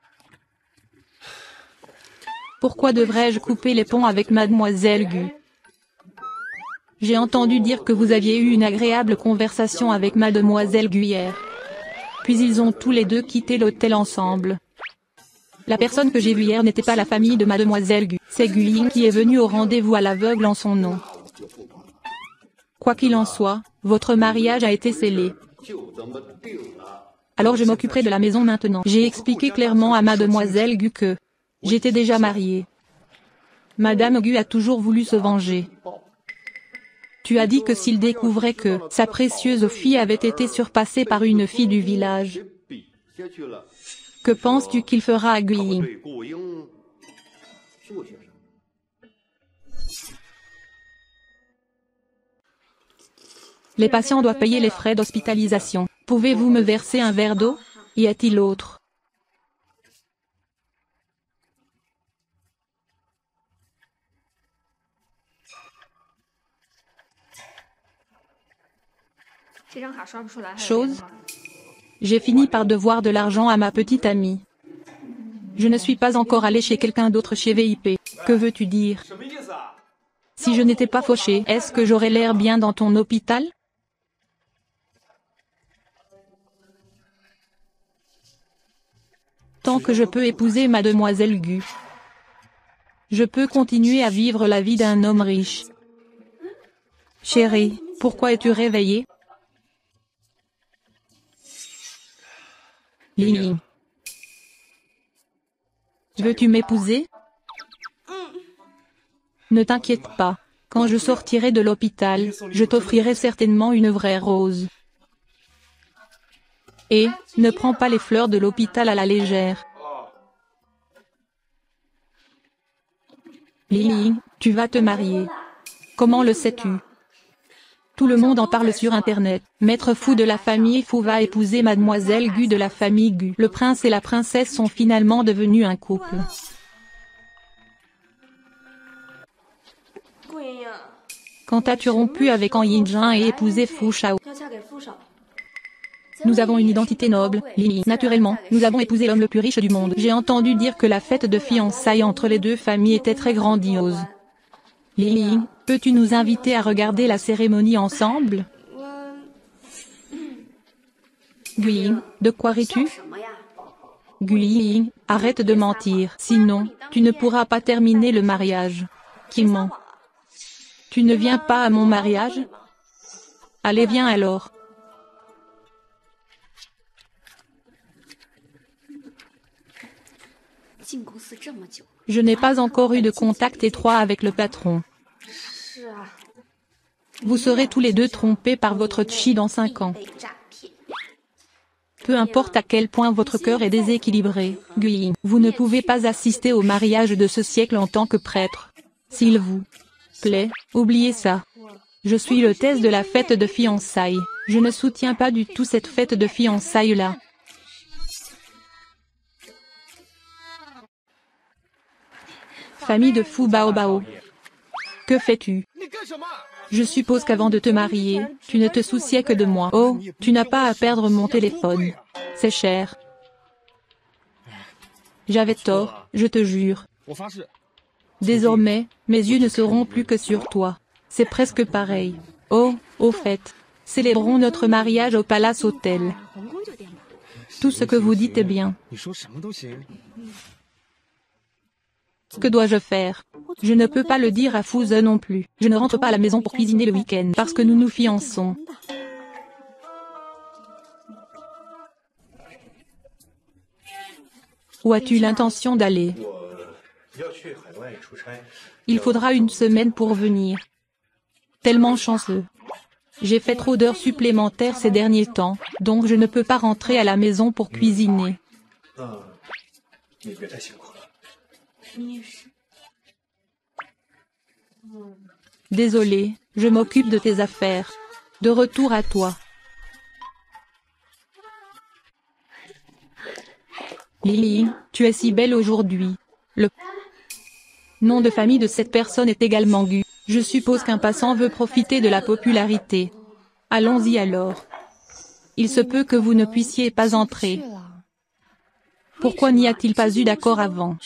Pourquoi devrais-je couper les ponts avec Mademoiselle Gu? J'ai entendu dire que vous aviez eu une agréable conversation avec Mademoiselle Gu hier. Puis ils ont tous les deux quitté l'hôtel ensemble. La personne que j'ai vue hier n'était pas la famille de Mademoiselle Gu. C'est Gu Ying qui est venue au rendez-vous à l'aveugle en son nom. Quoi qu'il en soit, Votre mariage a été scellé. Alors je m'occuperai de la maison maintenant. J'ai expliqué clairement à mademoiselle Gu que j'étais déjà mariée. Madame Gu a toujours voulu se venger. Tu as dit que s'il découvrait que sa précieuse fille avait été surpassée par une fille du village, que penses-tu qu'il fera à Guiying? Les patients doivent payer les frais d'hospitalisation. Pouvez-vous me verser un verre d'eau? Y a-t-il autre? Chose? J'ai fini par devoir de l'argent à ma petite amie. Je ne suis pas encore allé chez quelqu'un d'autre chez VIP. Que veux-tu dire? Si je n'étais pas fauché, est-ce que j'aurais l'air bien dans ton hôpital? Tant que je peux épouser mademoiselle Gu, je peux continuer à vivre la vie d'un homme riche. Chérie, pourquoi es-tu réveillée? Lily. Veux-tu m'épouser? Ne t'inquiète pas, quand je sortirai de l'hôpital, je t'offrirai certainement une vraie rose. Et, ne prends pas les fleurs de l'hôpital à la légère. Lily, tu vas te marier. Comment le sais-tu? Tout le monde en parle sur Internet. Maître Fu de la famille Fu va épouser mademoiselle Gu de la famille Gu. Le prince et la princesse sont finalement devenus un couple. Quand as-tu rompu avec An Yinjin et épousé Fu Shao? Nous avons une identité noble, Lily. Naturellement, nous avons épousé l'homme le plus riche du monde. J'ai entendu dire que la fête de fiançailles entre les deux familles était très grandiose. Lily, peux-tu nous inviter à regarder la cérémonie ensemble? Guiying, de quoi ris-tu? Guiying, arrête de mentir, sinon, tu ne pourras pas terminer le mariage. Qui ment? Tu ne viens pas à mon mariage? Allez, viens alors. Je n'ai pas encore eu de contact étroit avec le patron. Vous serez tous les deux trompés par votre chi dans 5 ans. Peu importe à quel point votre cœur est déséquilibré, Guiying, vous ne pouvez pas assister au mariage de ce siècle en tant que prêtre. S'il vous plaît, oubliez ça. Je suis l'hôtesse de la fête de fiançailles. Je ne soutiens pas du tout cette fête de fiançailles-là. Famille de Fu Baobao. Que fais-tu? Je suppose qu'avant de te marier, tu ne te souciais que de moi. Oh, tu n'as pas à perdre mon téléphone. C'est cher. J'avais tort, je te jure. Désormais, mes yeux ne seront plus que sur toi. C'est presque pareil. Oh, au fait, célébrons notre mariage au Palace Hotel. Tout ce que vous dites est bien. Que dois-je faire? Je ne peux pas le dire à Fuze non plus. Je ne rentre pas à la maison pour cuisiner le week-end parce que nous nous fiançons. Où as-tu l'intention d'aller? Il faudra 1 semaine pour venir. Tellement chanceux. J'ai fait trop d'heures supplémentaires ces derniers temps, donc je ne peux pas rentrer à la maison pour cuisiner. Désolé, je m'occupe de tes affaires. De retour à toi. Lily, tu es si belle aujourd'hui. Le nom de famille de cette personne est également Gu. Je suppose qu'un passant veut profiter de la popularité. Allons-y alors. Il se peut que vous ne puissiez pas entrer. Pourquoi n'y a-t-il pas eu d'accord avant?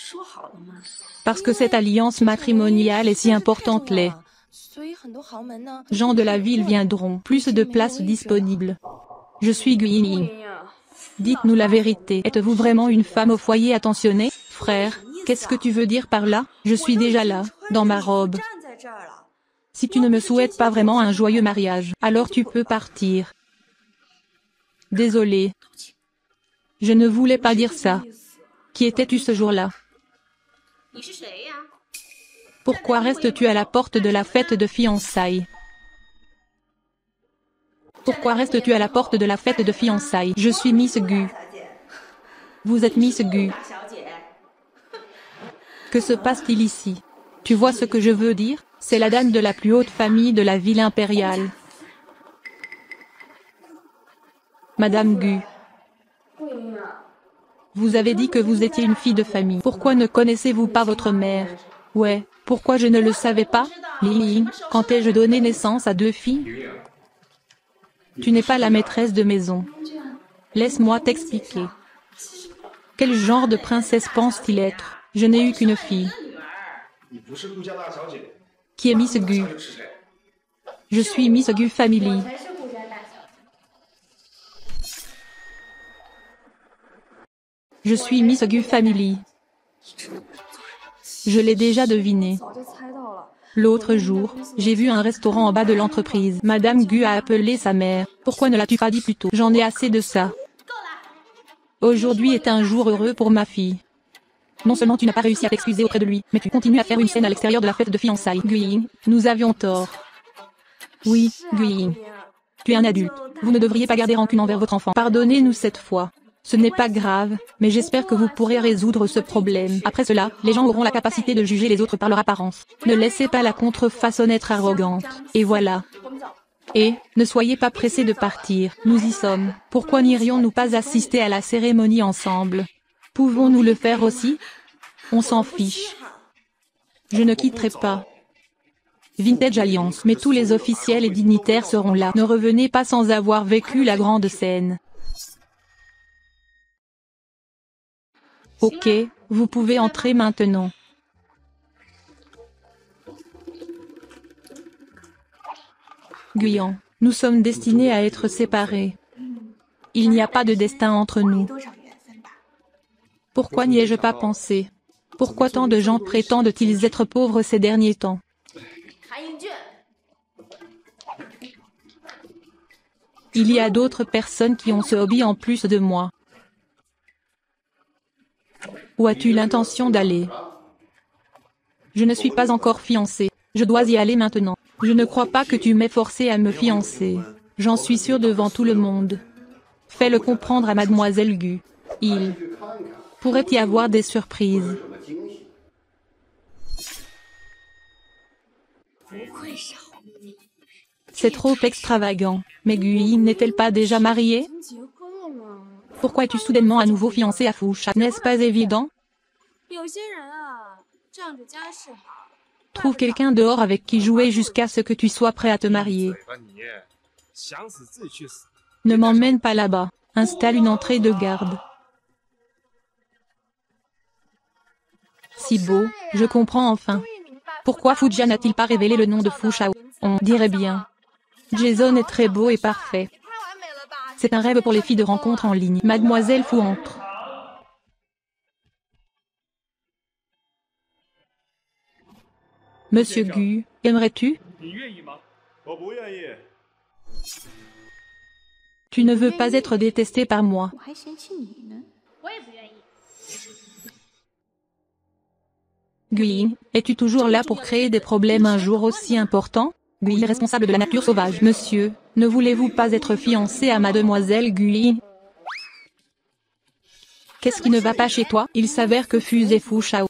Parce que cette alliance matrimoniale est si importante. Les gens de la ville viendront. Plus de places disponibles. Je suis Guiying. Dites-nous la vérité. Êtes-vous vraiment une femme au foyer attentionnée? Frère, qu'est-ce que tu veux dire par là? Je suis déjà là, dans ma robe. Si tu ne me souhaites pas vraiment un joyeux mariage, alors tu peux partir. Désolé. Je ne voulais pas dire ça. Qui étais-tu ce jour-là? Pourquoi restes-tu à la porte de la fête de fiançailles? Pourquoi restes-tu à la porte de la fête de fiançailles? Je suis Miss Gu. Vous êtes Miss Gu. Que se passe-t-il ici? Tu vois ce que je veux dire? C'est la dame de la plus haute famille de la ville impériale. Madame Gu. Vous avez dit que vous étiez une fille de famille. Pourquoi ne connaissez-vous pas votre mère? Ouais, pourquoi je ne le savais pas? Li, quand ai-je donné naissance à 2 filles? Tu n'es pas la maîtresse de maison. Laisse-moi t'expliquer. Quel genre de princesse pense-t-il être? Je n'ai eu qu'une fille. Qui est Miss Gu? Je suis Miss Gu Family. Je suis Miss Gu Family. Je l'ai déjà deviné. L'autre jour, j'ai vu un restaurant en bas de l'entreprise. Madame Gu a appelé sa mère. Pourquoi ne l'as-tu pas dit plus tôt? J'en ai assez de ça. Aujourd'hui est un jour heureux pour ma fille. Non seulement tu n'as pas réussi à t'excuser auprès de lui, mais tu continues à faire une scène à l'extérieur de la fête de fiançailles. Guying, nous avions tort. Oui, Guying. Tu es un adulte. Vous ne devriez pas garder rancune envers votre enfant. Pardonnez-nous cette fois. Ce n'est pas grave, mais j'espère que vous pourrez résoudre ce problème. Après cela, les gens auront la capacité de juger les autres par leur apparence. Ne laissez pas la contrefaçon être arrogante. Et voilà. Et, ne soyez pas pressés de partir. Nous y sommes. Pourquoi n'irions-nous pas assister à la cérémonie ensemble? Pouvons-nous le faire aussi? On s'en fiche. Je ne quitterai pas. Vintage Alliance. Mais tous les officiels et dignitaires seront là. Ne revenez pas sans avoir vécu la grande scène. Ok, vous pouvez entrer maintenant. Guyan, nous sommes destinés à être séparés. Il n'y a pas de destin entre nous. Pourquoi n'y ai-je pas pensé? Pourquoi tant de gens prétendent-ils être pauvres ces derniers temps? Il y a d'autres personnes qui ont ce hobby en plus de moi. Où as-tu l'intention d'aller? Je ne suis pas encore fiancée. Je dois y aller maintenant. Je ne crois pas que tu m'aies forcé à me fiancer. J'en suis sûre devant tout le monde. Fais-le comprendre à Mademoiselle Gu. Il pourrait y avoir des surprises. C'est trop extravagant. Mais Gui n'est-elle pas déjà mariée? Pourquoi es-tu soudainement à nouveau fiancée à Fusha? N'est-ce pas évident? Trouve quelqu'un dehors avec qui jouer jusqu'à ce que tu sois prêt à te marier. Ne m'emmène pas là-bas. Installe une entrée de garde. Si beau, je comprends enfin. Pourquoi Fujian n'a-t-il pas révélé le nom de Fushao? On dirait bien. Jason est très beau et parfait. C'est un rêve pour les filles de rencontre en ligne. Mademoiselle Fu entre. Monsieur Gu, aimerais-tu? Tu ne veux pas être détesté par moi. Gui, es-tu toujours là pour créer des problèmes un jour aussi important? Gui est responsable de la nature sauvage. Monsieur, ne voulez-vous pas être fiancé à Mademoiselle Gui? Qu'est-ce qui ne va pas chez toi? Il s'avère que Fusée Fushao.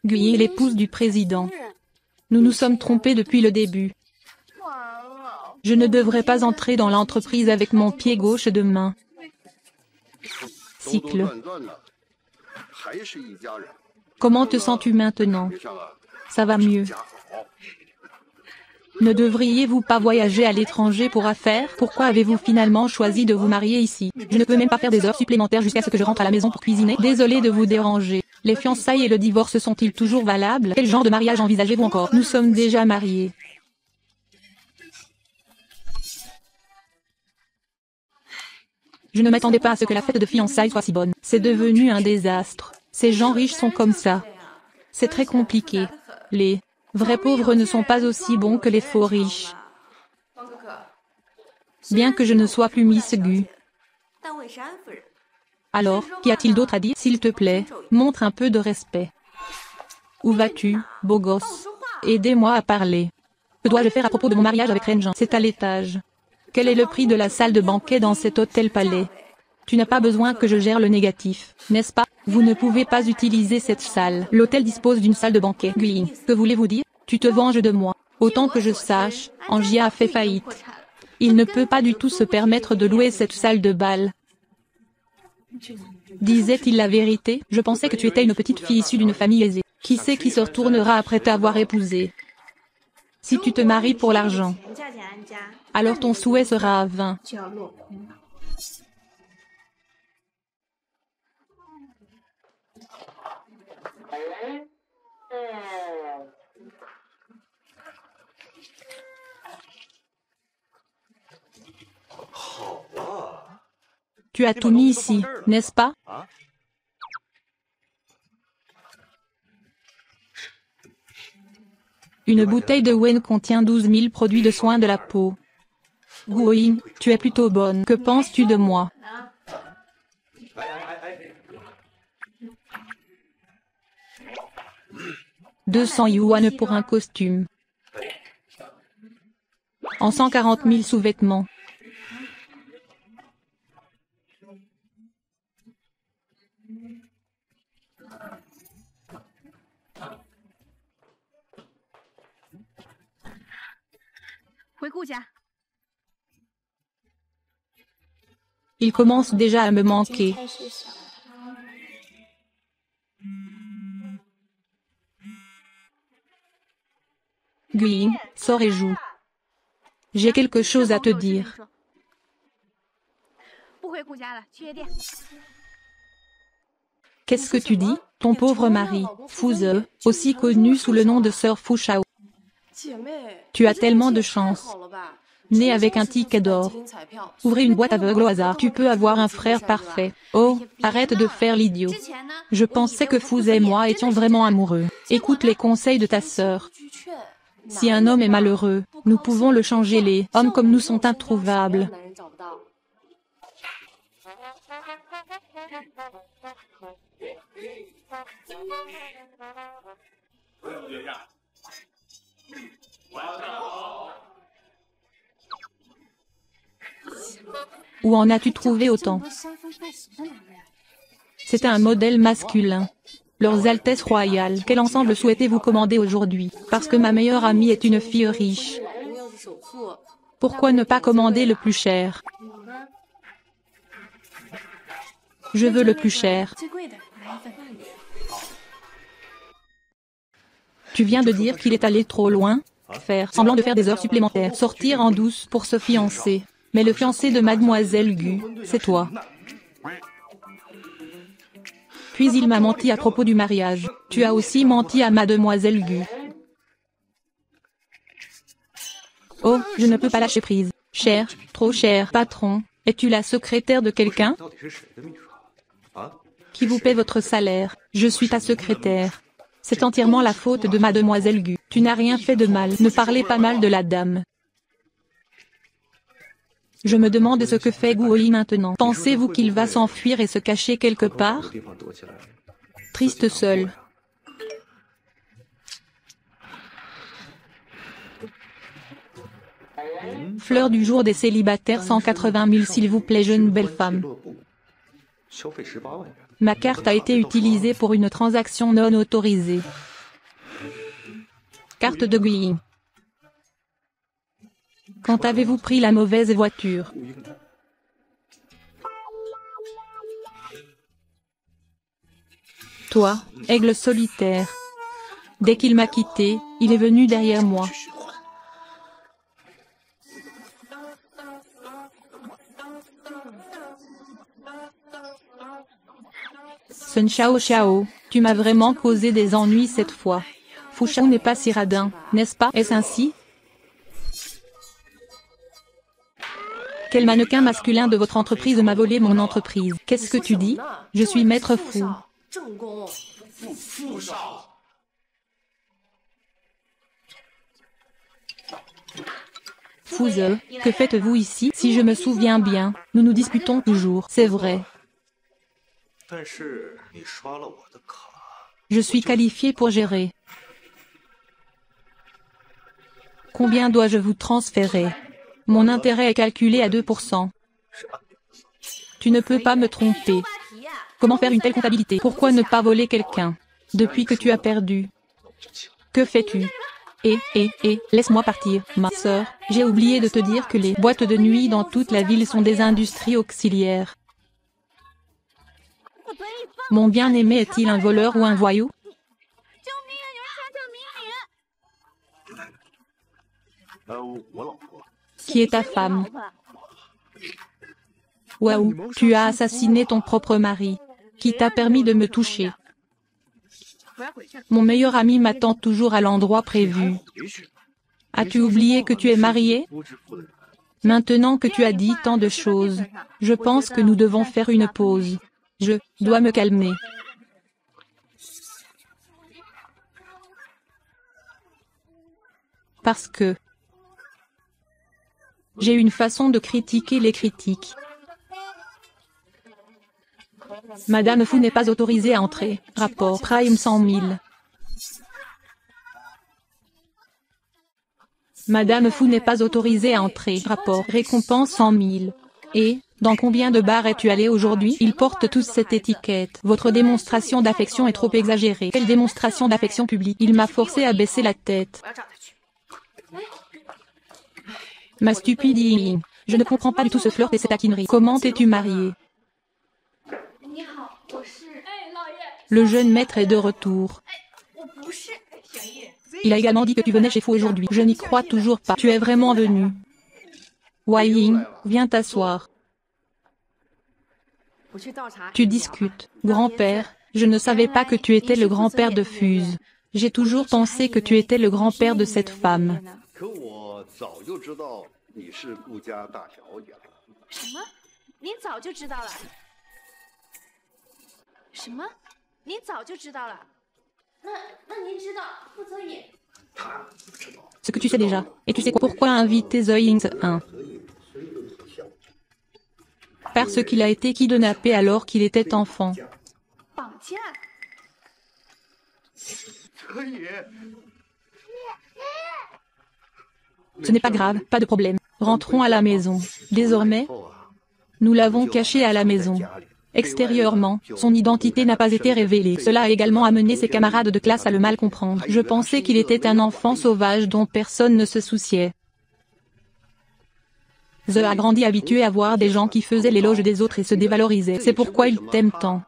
Gui est l'épouse du président. Nous nous sommes trompés depuis le début. Je ne devrais pas entrer dans l'entreprise avec mon pied gauche demain. Cycle. Comment te sens-tu maintenant? Ça va mieux. Ne devriez-vous pas voyager à l'étranger pour affaires? Pourquoi avez-vous finalement choisi de vous marier ici? Je ne peux même pas faire des heures supplémentaires jusqu'à ce que je rentre à la maison pour cuisiner. Désolé de vous déranger. Les fiançailles et le divorce sont-ils toujours valables? Quel genre de mariage envisagez-vous encore? Nous sommes déjà mariés. Je ne m'attendais pas à ce que la fête de fiançailles soit si bonne. C'est devenu un désastre. Ces gens riches sont comme ça. C'est très compliqué. Les Vrais pauvres ne sont pas aussi bons que les faux riches. Bien que je ne sois plus Miss Gu. Alors, qu'y a-t-il d'autre à dire? S'il te plaît, montre un peu de respect. Où vas-tu, beau gosse? Aidez-moi à parler. Que dois-je faire à propos de mon mariage avec Renjan? C'est à l'étage. Quel est le prix de la salle de banquet dans cet hôtel-palais? Tu n'as pas besoin que je gère le négatif, n'est-ce pas? Vous ne pouvez pas utiliser cette salle. L'hôtel dispose d'une salle de banquet. Guilin, que voulez-vous dire? Tu te venges de moi. Autant que je sache, Angia a fait faillite. Il ne peut pas du tout se permettre de louer cette salle de bal. Disait-il la vérité? Je pensais que tu étais une petite fille issue d'une famille aisée. Qui sait qui se retournera après t'avoir épousée? Si tu te maries pour l'argent, alors ton souhait sera vain. Tu as tout mis ici, n'est-ce pas? Une bouteille de Wen contient 12 000 produits de soins de la peau. Guoying, tu es plutôt bonne. Que penses-tu de moi? « 200 yuan pour un costume. En 140 000 sous-vêtements. Il commence déjà à me manquer. Guilin, sors et joue. J'ai quelque chose à te dire. Qu'est-ce que tu dis? Ton pauvre mari, Fuze, aussi connu sous le nom de Sœur Fu Shao. Tu as tellement de chance. Né avec un ticket d'or. Ouvrez une boîte aveugle au hasard. Tu peux avoir un frère parfait. Oh, arrête de faire l'idiot. Je pensais que Fuze et moi étions vraiment amoureux. Écoute les conseils de ta sœur. Si un homme est malheureux, nous pouvons le changer. Les hommes comme nous sont introuvables. Où en as-tu trouvé autant? C'était un modèle masculin. Leurs Altesses royales, quel ensemble souhaitez-vous commander aujourd'hui? Parce que ma meilleure amie est une fille riche. Pourquoi ne pas commander le plus cher? Je veux le plus cher. Tu viens de dire qu'il est allé trop loin? Faire semblant de faire des heures supplémentaires, sortir en douce pour se fiancer. Mais le fiancé de Mademoiselle Gu, c'est toi. Puis il m'a menti à propos du mariage. Tu as aussi menti à Mademoiselle Gu. Oh, je ne peux pas lâcher prise. Cher, trop cher, patron, es-tu la secrétaire de quelqu'un? Qui vous paie votre salaire? Je suis ta secrétaire. C'est entièrement la faute de Mademoiselle Gu. Tu n'as rien fait de mal. Ne parlez pas mal de la dame. Je me demande ce que fait Guoyi maintenant. Pensez-vous qu'il va s'enfuir et se cacher quelque part? Triste seul. Fleur du jour des célibataires 180 000 s'il vous plaît jeune belle femme. Ma carte a été utilisée pour une transaction non autorisée. Carte de Guoyi. Quand avez-vous pris la mauvaise voiture? Toi, aigle solitaire. Dès qu'il m'a quitté, il est venu derrière moi. Sun Xiao Xiao, tu m'as vraiment causé des ennuis cette fois. Fu Shao n'est pas si radin, n'est-ce pas? Est-ce ainsi? Quel mannequin masculin de votre entreprise m'a volé mon entreprise? Qu'est-ce que tu dis? Je suis maître fou. Fouze, que faites-vous ici? Si je me souviens bien, nous nous disputons toujours. C'est vrai. Je suis qualifié pour gérer. Combien dois-je vous transférer? Mon intérêt est calculé à 2%. Tu ne peux pas me tromper. Comment faire une telle comptabilité? Pourquoi ne pas voler quelqu'un? Depuis que tu as perdu. Que fais-tu? Laisse-moi partir, ma sœur. J'ai oublié de te dire que les boîtes de nuit dans toute la ville sont des industries auxiliaires. Mon bien-aimé est-il un voleur ou un voyou? Qui est ta femme? Waouh, tu as assassiné ton propre mari. Qui t'a permis de me toucher? Mon meilleur ami m'attend toujours à l'endroit prévu. As-tu oublié que tu es marié? Maintenant que tu as dit tant de choses, je pense que nous devons faire une pause. Je dois me calmer. Parce que j'ai une façon de critiquer les critiques. Madame Fou n'est pas autorisée à entrer. Rapport Prime 100 000. Madame Fou n'est pas autorisée à entrer. Rapport récompense 100 000. Et, dans combien de bars es-tu allé aujourd'hui? Ils portent tous cette étiquette. Votre démonstration d'affection est trop exagérée. Quelle démonstration d'affection publique? Il m'a forcé à baisser la tête. Ma stupidité. Je ne comprends pas du tout ce flirt et cette taquinerie. Comment t'es-tu marié? Le jeune maître est de retour. Il a également dit que tu venais chez Fou aujourd'hui. Je n'y crois toujours pas. Tu es vraiment venu. Wai Ying, viens t'asseoir. Tu discutes. Grand-père, je ne savais pas que tu étais le grand-père de Fuse. J'ai toujours pensé que tu étais le grand-père de cette femme. Ce que tu sais déjà. Et tu sais pourquoi inviter The Yings 1? Parce qu'il a été kidnappé alors qu'il était enfant. Ce n'est pas grave, pas de problème. Rentrons à la maison. Désormais, nous l'avons caché à la maison. Extérieurement, son identité n'a pas été révélée. Cela a également amené ses camarades de classe à le mal comprendre. Je pensais qu'il était un enfant sauvage dont personne ne se souciait. The a grandi habitué à voir des gens qui faisaient l'éloge des autres et se dévalorisaient. C'est pourquoi il t'aime tant.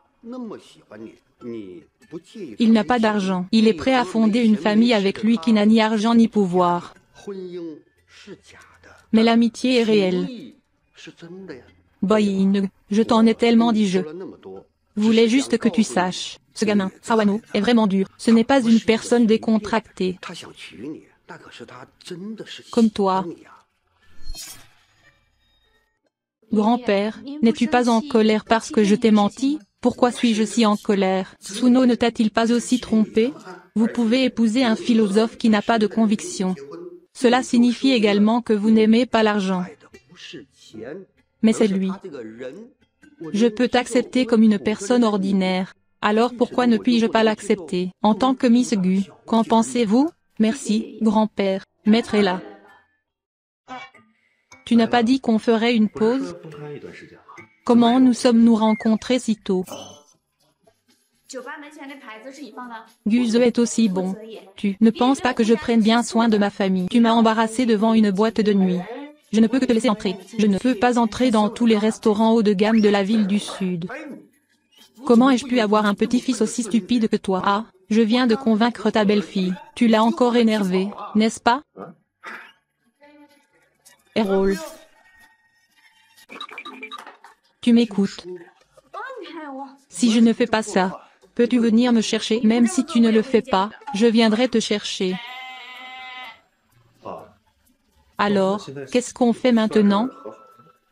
Il n'a pas d'argent. Il est prêt à fonder une famille avec lui qui n'a ni argent ni pouvoir. Mais l'amitié est réelle. Boying, je t'en ai tellement dit je voulais juste que tu saches. Ce gamin, Sawano, est vraiment dur. Ce n'est pas une personne décontractée. Comme toi. Grand-père, n'es-tu pas en colère parce que je t'ai menti? Pourquoi suis-je si en colère? Suno ne t'a-t-il pas aussi trompé? Vous pouvez épouser un philosophe qui n'a pas de conviction. Cela signifie également que vous n'aimez pas l'argent. Mais c'est lui. Je peux t'accepter comme une personne ordinaire. Alors pourquoi ne puis-je pas l'accepter? En tant que Miss Gu, qu'en pensez-vous? Merci, grand-père. Maître est là. Tu n'as pas dit qu'on ferait une pause? Comment nous sommes-nous rencontrés si tôt? Guze est aussi bon. Tu ne penses pas que je prenne bien soin de ma famille? Tu m'as embarrassé devant une boîte de nuit. Je ne peux que te laisser entrer. Je ne peux pas entrer dans tous les restaurants haut de gamme de la ville du Sud. Comment ai-je pu avoir un petit-fils aussi stupide que toi? Ah, je viens de convaincre ta belle-fille. Tu l'as encore énervé, n'est-ce pas? Errol. Tu m'écoutes. Si je ne fais pas ça, peux-tu venir me chercher? Même si tu ne le fais pas, je viendrai te chercher. Alors, qu'est-ce qu'on fait maintenant?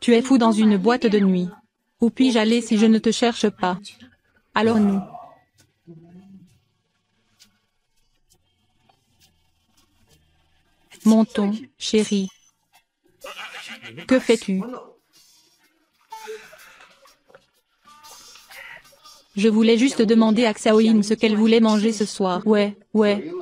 Tu es fou dans une boîte de nuit. Où puis-je aller si je ne te cherche pas? Alors nous. Mon ton, chérie. Que fais-tu? Je voulais juste demander à Xiaoyin ce qu'elle voulait manger ce soir. Ouais,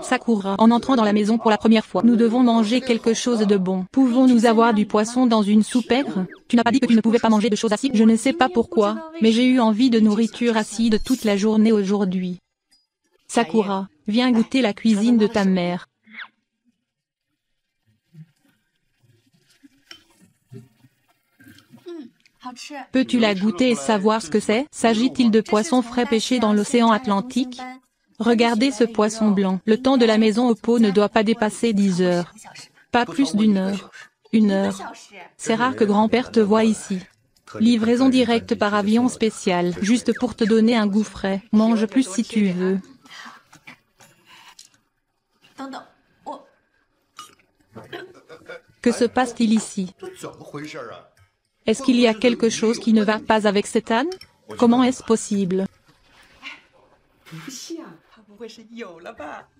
Sakura. En entrant dans la maison pour la première fois, nous devons manger quelque chose de bon. Pouvons-nous avoir du poisson dans une soupe aigre? Tu n'as pas dit que tu ne pouvais pas manger de choses acides? Je ne sais pas pourquoi, mais j'ai eu envie de nourriture acide toute la journée aujourd'hui. Sakura, viens goûter la cuisine de ta mère. Peux-tu la goûter et savoir ce que c'est? S'agit-il de poissons frais pêchés dans l'océan Atlantique? Regardez ce poisson blanc. Le temps de la maison au pot ne doit pas dépasser 10 heures. Pas plus d'une heure. 1 heure. C'est rare que grand-père te voie ici. Livraison directe par avion spécial, juste pour te donner un goût frais. Mange plus si tu veux. Que se passe-t-il ici? Est-ce qu'il y a quelque chose qui ne va pas avec cet âne? Comment est-ce possible?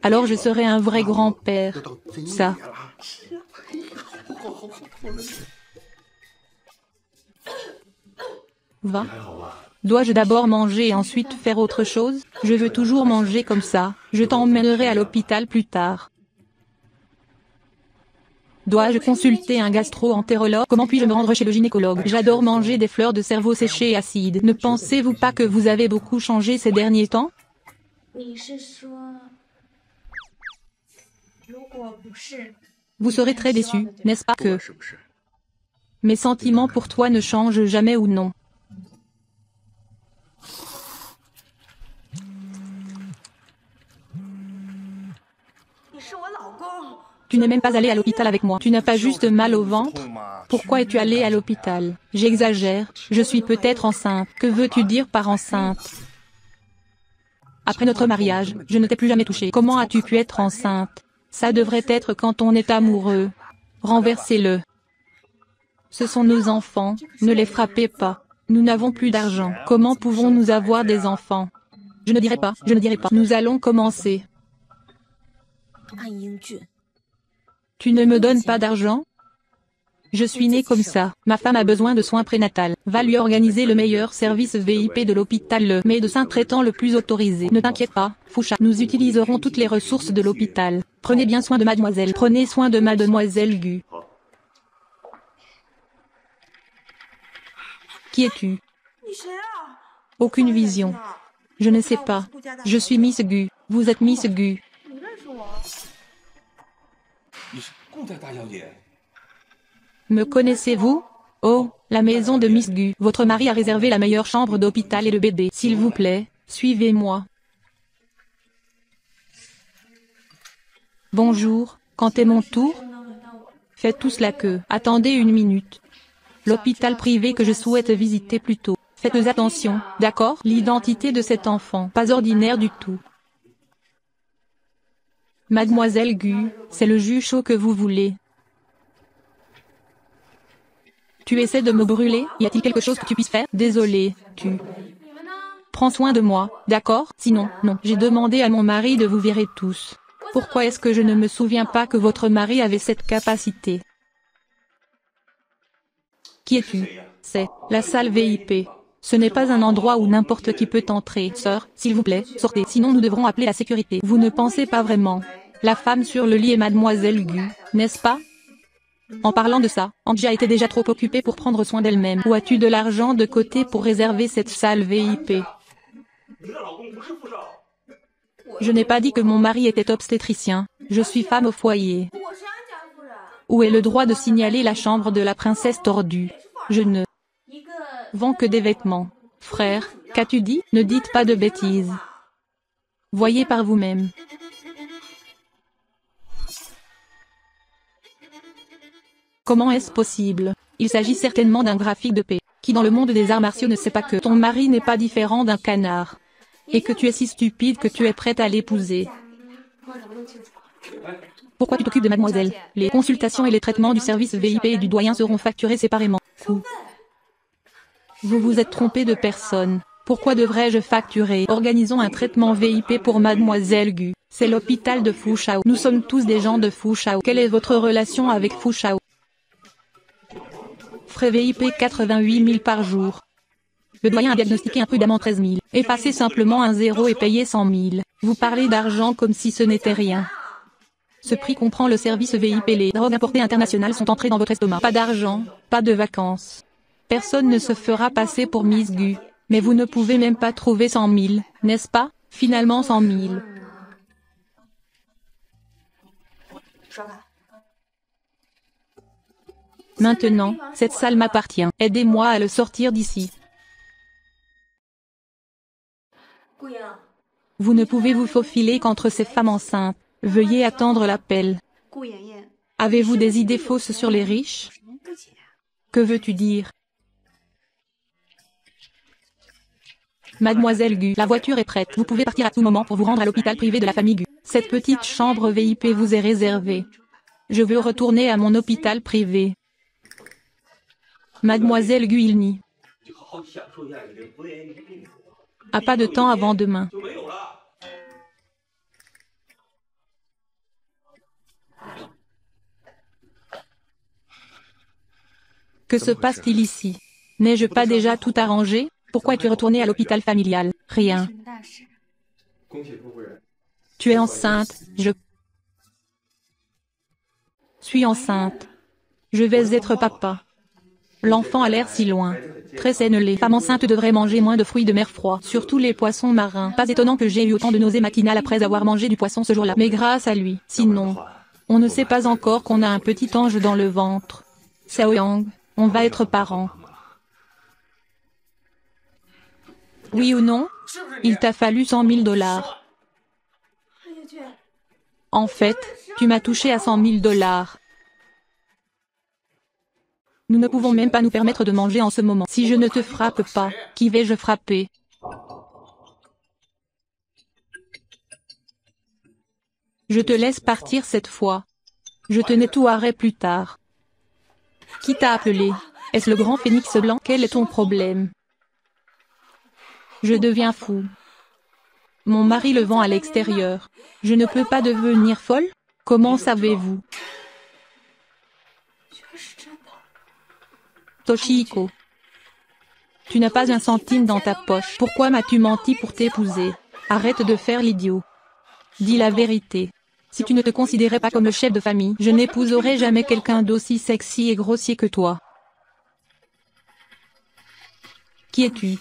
Alors je serai un vrai grand-père. Ça. Va. Dois-je d'abord manger et ensuite faire autre chose? Je veux toujours manger comme ça. Je t'emmènerai à l'hôpital plus tard. Dois-je consulter un gastro-entérologue? Comment puis-je me rendre chez le gynécologue? J'adore manger des fleurs de cerveau séchées et acides. Ne pensez-vous pas que vous avez beaucoup changé ces derniers temps? Vous serez très déçu, n'est-ce pas que mes sentiments pour toi ne changent jamais ou non? Tu n'es même pas allé à l'hôpital avec moi. Tu n'as pas juste mal au ventre? Pourquoi es-tu allé à l'hôpital? J'exagère, je suis peut-être enceinte. Que veux-tu dire par enceinte? Après notre mariage, je ne t'ai plus jamais touché. Comment as-tu pu être enceinte? Ça devrait être quand on est amoureux. Renversez-le. Ce sont nos enfants, ne les frappez pas. Nous n'avons plus d'argent. Comment pouvons-nous avoir des enfants? Je ne dirai pas. Nous allons commencer. Tu ne me donnes pas d'argent? Je suis née comme ça. Ma femme a besoin de soins prénatals. Va lui organiser le meilleur service VIP de l'hôpital, le médecin traitant le plus autorisé. Ne t'inquiète pas, Foucha. Nous utiliserons toutes les ressources de l'hôpital. Prenez bien soin de mademoiselle. Prenez soin de mademoiselle Gu. Qui es-tu? Aucune vision. Je ne sais pas. Je suis Miss Gu. Vous êtes Miss Gu. Me connaissez-vous? Oh, la maison de Miss Gu. Votre mari a réservé la meilleure chambre d'hôpital et le bébé. S'il vous plaît, suivez-moi. Bonjour, quand est mon tour? Faites tous la queue. Attendez 1 minute. L'hôpital privé que je souhaite visiter plus tôt. Faites attention, d'accord? L'identité de cet enfant, pas ordinaire du tout. Mademoiselle Gu, c'est le jus chaud que vous voulez. Tu essaies de me brûler? Y a-t-il quelque chose que tu puisses faire? Désolé, tu... Prends soin de moi, d'accord? Sinon, non. J'ai demandé à mon mari de vous virer tous. Pourquoi est-ce que je ne me souviens pas que votre mari avait cette capacité? Qui es-tu? C'est la salle VIP. Ce n'est pas un endroit où n'importe qui peut entrer. Sœur, s'il vous plaît, sortez, sinon nous devrons appeler la sécurité. Vous ne pensez pas vraiment. La femme sur le lit est mademoiselle Gu, n'est-ce pas? En parlant de ça, Angia était déjà trop occupée pour prendre soin d'elle-même. Où as-tu de l'argent de côté pour réserver cette salle VIP? Je n'ai pas dit que mon mari était obstétricien. Je suis femme au foyer. Où est le droit de signaler la chambre de la princesse tordue? Je ne vends que des vêtements. Frère, qu'as-tu dit? Ne dites pas de bêtises. Voyez par vous-même. Comment est-ce possible? Il s'agit certainement d'un graphique de paix. Qui dans le monde des arts martiaux ne sait pas que ton mari n'est pas différent d'un canard. Et que tu es si stupide que tu es prête à l'épouser. Pourquoi tu t'occupes de mademoiselle? Les consultations et les traitements du service VIP et du doyen seront facturés séparément. Vous vous êtes trompé de personne. Pourquoi devrais-je facturer? Organisons un traitement VIP pour Mademoiselle Gu. C'est l'hôpital de Fushao. Nous sommes tous des gens de Fushao. Quelle est votre relation avec Fushao? Frais VIP 88 000 par jour. Le doyen a diagnostiqué imprudemment 13 000. Effacez simplement un zéro et payez 100 000. Vous parlez d'argent comme si ce n'était rien. Ce prix comprend le service VIP. Les drogues importées internationales sont entrées dans votre estomac. Pas d'argent, pas de vacances. Personne ne se fera passer pour Miss Gu. Mais vous ne pouvez même pas trouver 100 000, n'est-ce pas? Finalement 100 000. Maintenant, cette salle m'appartient. Aidez-moi à le sortir d'ici. Vous ne pouvez vous faufiler qu'entre ces femmes enceintes. Veuillez attendre l'appel. Avez-vous des idées fausses sur les riches? Que veux-tu dire? Mademoiselle Gu, la voiture est prête. Vous pouvez partir à tout moment pour vous rendre à l'hôpital privé de la famille Gu. Cette petite chambre VIP vous est réservée. Je veux retourner à mon hôpital privé. Mademoiselle Gu il nie. A pas de temps avant demain. Que se passe-t-il ici? N'ai-je pas déjà tout arrangé? Pourquoi es-tu retourné à l'hôpital familial? Rien. Tu es enceinte, je suis enceinte. Je vais être papa. L'enfant a l'air si loin. Très saine, les femmes enceintes devraient manger moins de fruits de mer froids, surtout les poissons marins. Pas étonnant que j'ai eu autant de nausées matinales après avoir mangé du poisson ce jour-là. Mais grâce à lui. Sinon, on ne sait pas encore qu'on a un petit ange dans le ventre. Xiao Yang, on va être parents. Oui ou non? Il t'a fallu 100 000 $. En fait, tu m'as touché à 100 000 $. Nous ne pouvons même pas nous permettre de manger en ce moment. Si je ne te frappe pas, qui vais-je frapper? Je te laisse partir cette fois. Je te nettoierai plus tard. Qui t'a appelé? Est-ce le grand phénix blanc? Quel est ton problème? Je deviens fou. Mon mari le vend à l'extérieur. Je ne peux pas devenir folle? Comment savez-vous? Toshiko. Tu n'as pas un centime dans ta poche. Pourquoi m'as-tu menti pour t'épouser? Arrête de faire l'idiot. Dis la vérité. Si tu ne te considérais pas comme le chef de famille, je n'épouserais jamais quelqu'un d'aussi sexy et grossier que toi. Qui es-tu?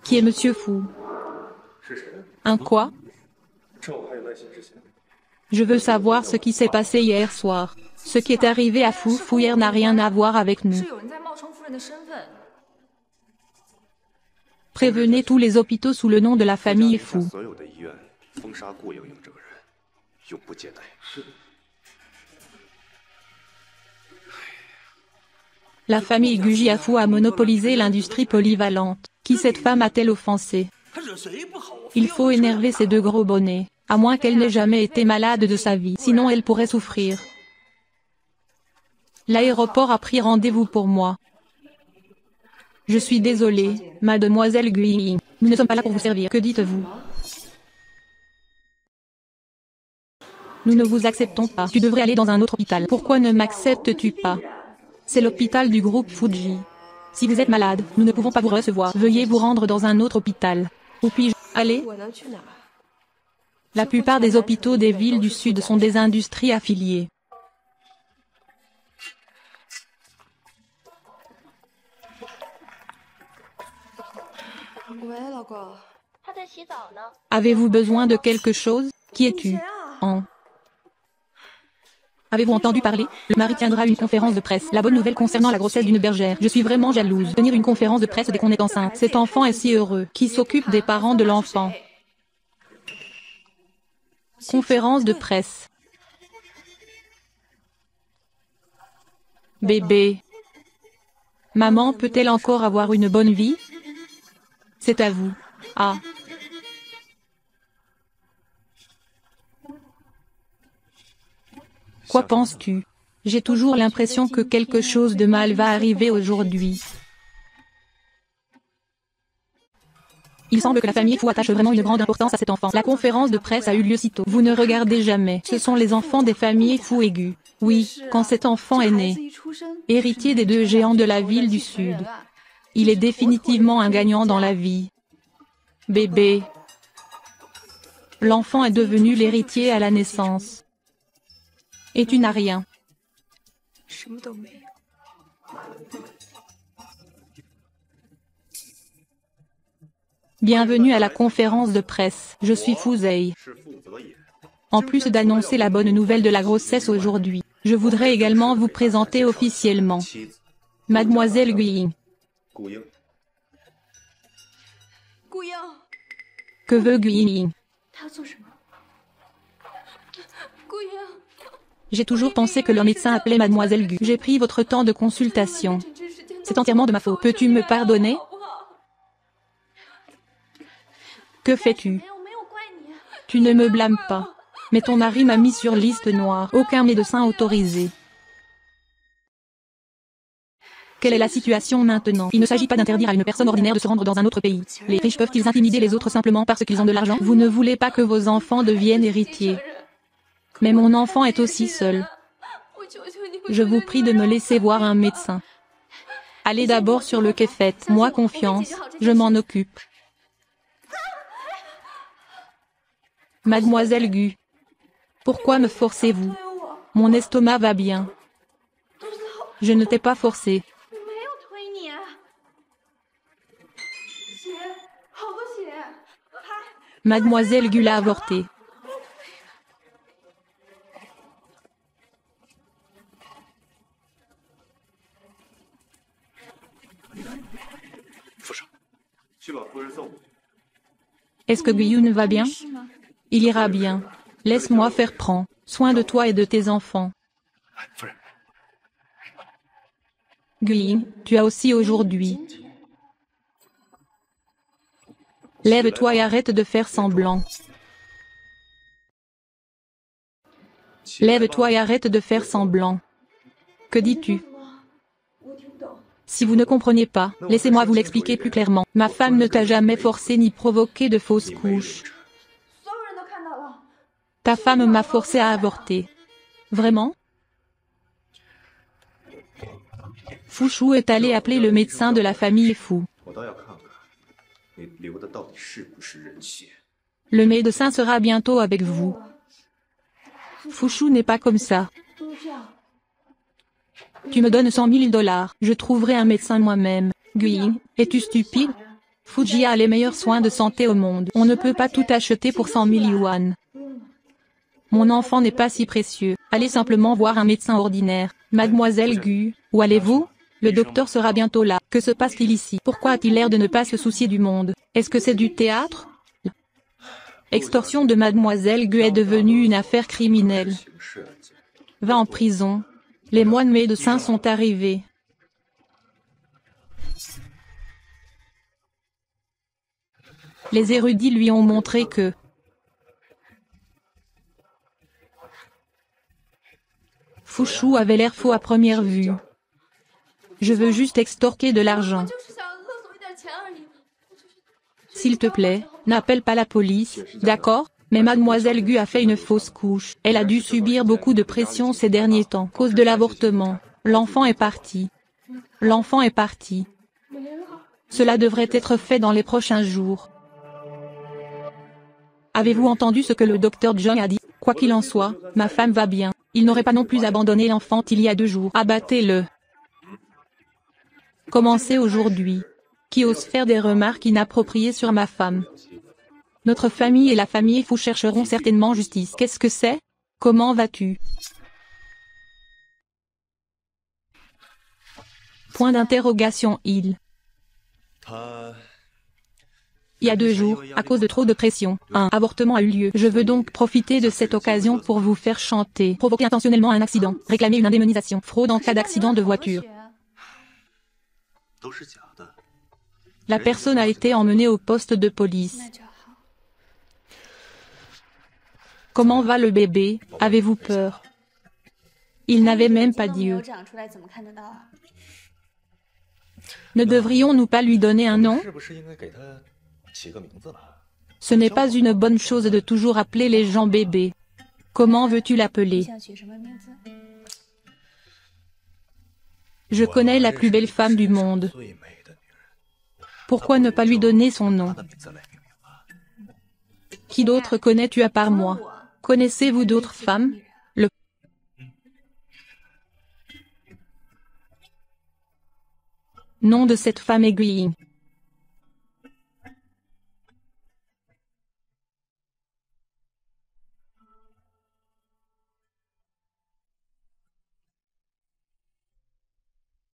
Qui est Monsieur Fou? Un quoi? Je veux savoir ce qui s'est passé hier soir. Ce qui est arrivé à Fu Fu hier n'a rien à voir avec nous. Prévenez tous les hôpitaux sous le nom de la famille Fu. La famille Gujiafu a monopolisé l'industrie polyvalente. Qui cette femme a-t-elle offensé? Il faut énerver ces deux gros bonnets, à moins qu'elle n'ait jamais été malade de sa vie, sinon elle pourrait souffrir. L'aéroport a pris rendez-vous pour moi. Je suis désolé, mademoiselle Gui. Nous ne sommes pas là pour vous servir. Que dites-vous? Nous ne vous acceptons pas. Tu devrais aller dans un autre hôpital. Pourquoi ne m'acceptes-tu pas? C'est l'hôpital du groupe Fuji. Si vous êtes malade, nous ne pouvons pas vous recevoir. Veuillez vous rendre dans un autre hôpital. Où puis-je aller? La plupart des hôpitaux des villes du Sud sont des industries affiliées. Avez-vous besoin de quelque chose? Qui es-tu? Avez-vous entendu parler? Le mari tiendra une conférence de presse. La bonne nouvelle concernant la grossesse d'une bergère. Je suis vraiment jalouse. Tenir une conférence de presse dès qu'on est enceinte. Cet enfant est si heureux. Qui s'occupe des parents de l'enfant? Conférence de presse. Bébé. Maman peut-elle encore avoir une bonne vie? C'est à vous. Ah. Quoi penses-tu? J'ai toujours l'impression que quelque chose de mal va arriver aujourd'hui. Il semble que la famille Fu attache vraiment une grande importance à cet enfant. La conférence de presse a eu lieu sitôt. Vous ne regardez jamais. Ce sont les enfants des familles Fu aiguës. Oui, quand cet enfant est né, héritier des 2 géants de la ville du Sud, il est définitivement un gagnant dans la vie. Bébé. L'enfant est devenu l'héritier à la naissance. Et tu n'as rien. Bienvenue à la conférence de presse. Je suis Fu Zei. En plus d'annoncer la bonne nouvelle de la grossesse aujourd'hui, je voudrais également vous présenter officiellement Mademoiselle Guiying. Que veut Guiying? J'ai toujours pensé que le médecin appelait Mademoiselle Gu. J'ai pris votre temps de consultation. C'est entièrement de ma faute. Peux-tu me pardonner? Que fais-tu? Tu ne me blâmes pas. Mais ton mari m'a mis sur liste noire. Aucun médecin autorisé. Quelle est la situation maintenant? Il ne s'agit pas d'interdire à une personne ordinaire de se rendre dans un autre pays. Les riches peuvent-ils intimider les autres simplement parce qu'ils ont de l'argent? Vous ne voulez pas que vos enfants deviennent héritiers. Mais mon enfant est aussi seul. Je vous prie de me laisser voir un médecin. Allez d'abord sur le quai, faites-moi confiance, je m'en occupe. Mademoiselle Gu. Pourquoi me forcez-vous? Mon estomac va bien. Je ne t'ai pas forcé. Mademoiselle Gu l'a avorté. Est-ce que Guyun va bien? Il ira bien. Laisse-moi faire prendre soin de toi et de tes enfants. Guying, tu as aussi aujourd'hui. Lève-toi et arrête de faire semblant. Lève-toi et arrête de faire semblant. Que dis-tu? Si vous ne comprenez pas, laissez-moi vous l'expliquer plus clairement. Ma femme ne t'a jamais forcé ni provoqué de fausses couches. Ta femme m'a forcé à avorter. Vraiment? Fu Shu est allé appeler le médecin de la famille Fu. Le médecin sera bientôt avec vous. Fu Shu n'est pas comme ça. Tu me donnes 100 000 $, je trouverai un médecin moi-même. Guying, es-tu stupide? Fuji a les meilleurs soins de santé au monde. On ne peut pas tout acheter pour 100 000 yuan. Mon enfant n'est pas si précieux. Allez simplement voir un médecin ordinaire. Mademoiselle Gu, où allez-vous? Le docteur sera bientôt là. Que se passe-t-il ici? Pourquoi a-t-il l'air de ne pas se soucier du monde? Est-ce que c'est du théâtre? Extorsion de Mademoiselle Gu est devenue une affaire criminelle. Va en prison. Les moines médecins sont arrivés. Les érudits lui ont montré que Fu Shu avait l'air faux à première vue. Je veux juste extorquer de l'argent. S'il te plaît, n'appelle pas la police, d'accord? Mais Mademoiselle Gu a fait une fausse couche. Elle a dû subir beaucoup de pression ces derniers temps. Cause de l'avortement. L'enfant est parti. L'enfant est parti. Cela devrait être fait dans les prochains jours. Avez-vous entendu ce que le docteur Zhang a dit? Quoi qu'il en soit, ma femme va bien. Il n'aurait pas non plus abandonné l'enfant il y a 2 jours. Abattez-le. Commencez aujourd'hui. Qui ose faire des remarques inappropriées sur ma femme? Notre famille et la famille Fu chercheront certainement justice. Qu'est-ce que c'est? Comment vas-tu? Point d'interrogation. Il y a 2 jours, à cause de trop de pression, un avortement a eu lieu. Je veux donc profiter de cette occasion pour vous faire chanter. Provoquer intentionnellement un accident. Réclamer une indemnisation. Fraude en cas d'accident de voiture. La personne a été emmenée au poste de police. Comment va le bébé? Avez-vous peur? Il n'avait même pas Dieu. Ne devrions-nous pas lui donner un nom? Ce n'est pas une bonne chose de toujours appeler les gens bébé. Comment veux-tu l'appeler? Je connais la plus belle femme du monde. Pourquoi ne pas lui donner son nom? Qui d'autre connais-tu à part moi? Connaissez-vous d'autres femmes? Le nom de cette femme est Guiying.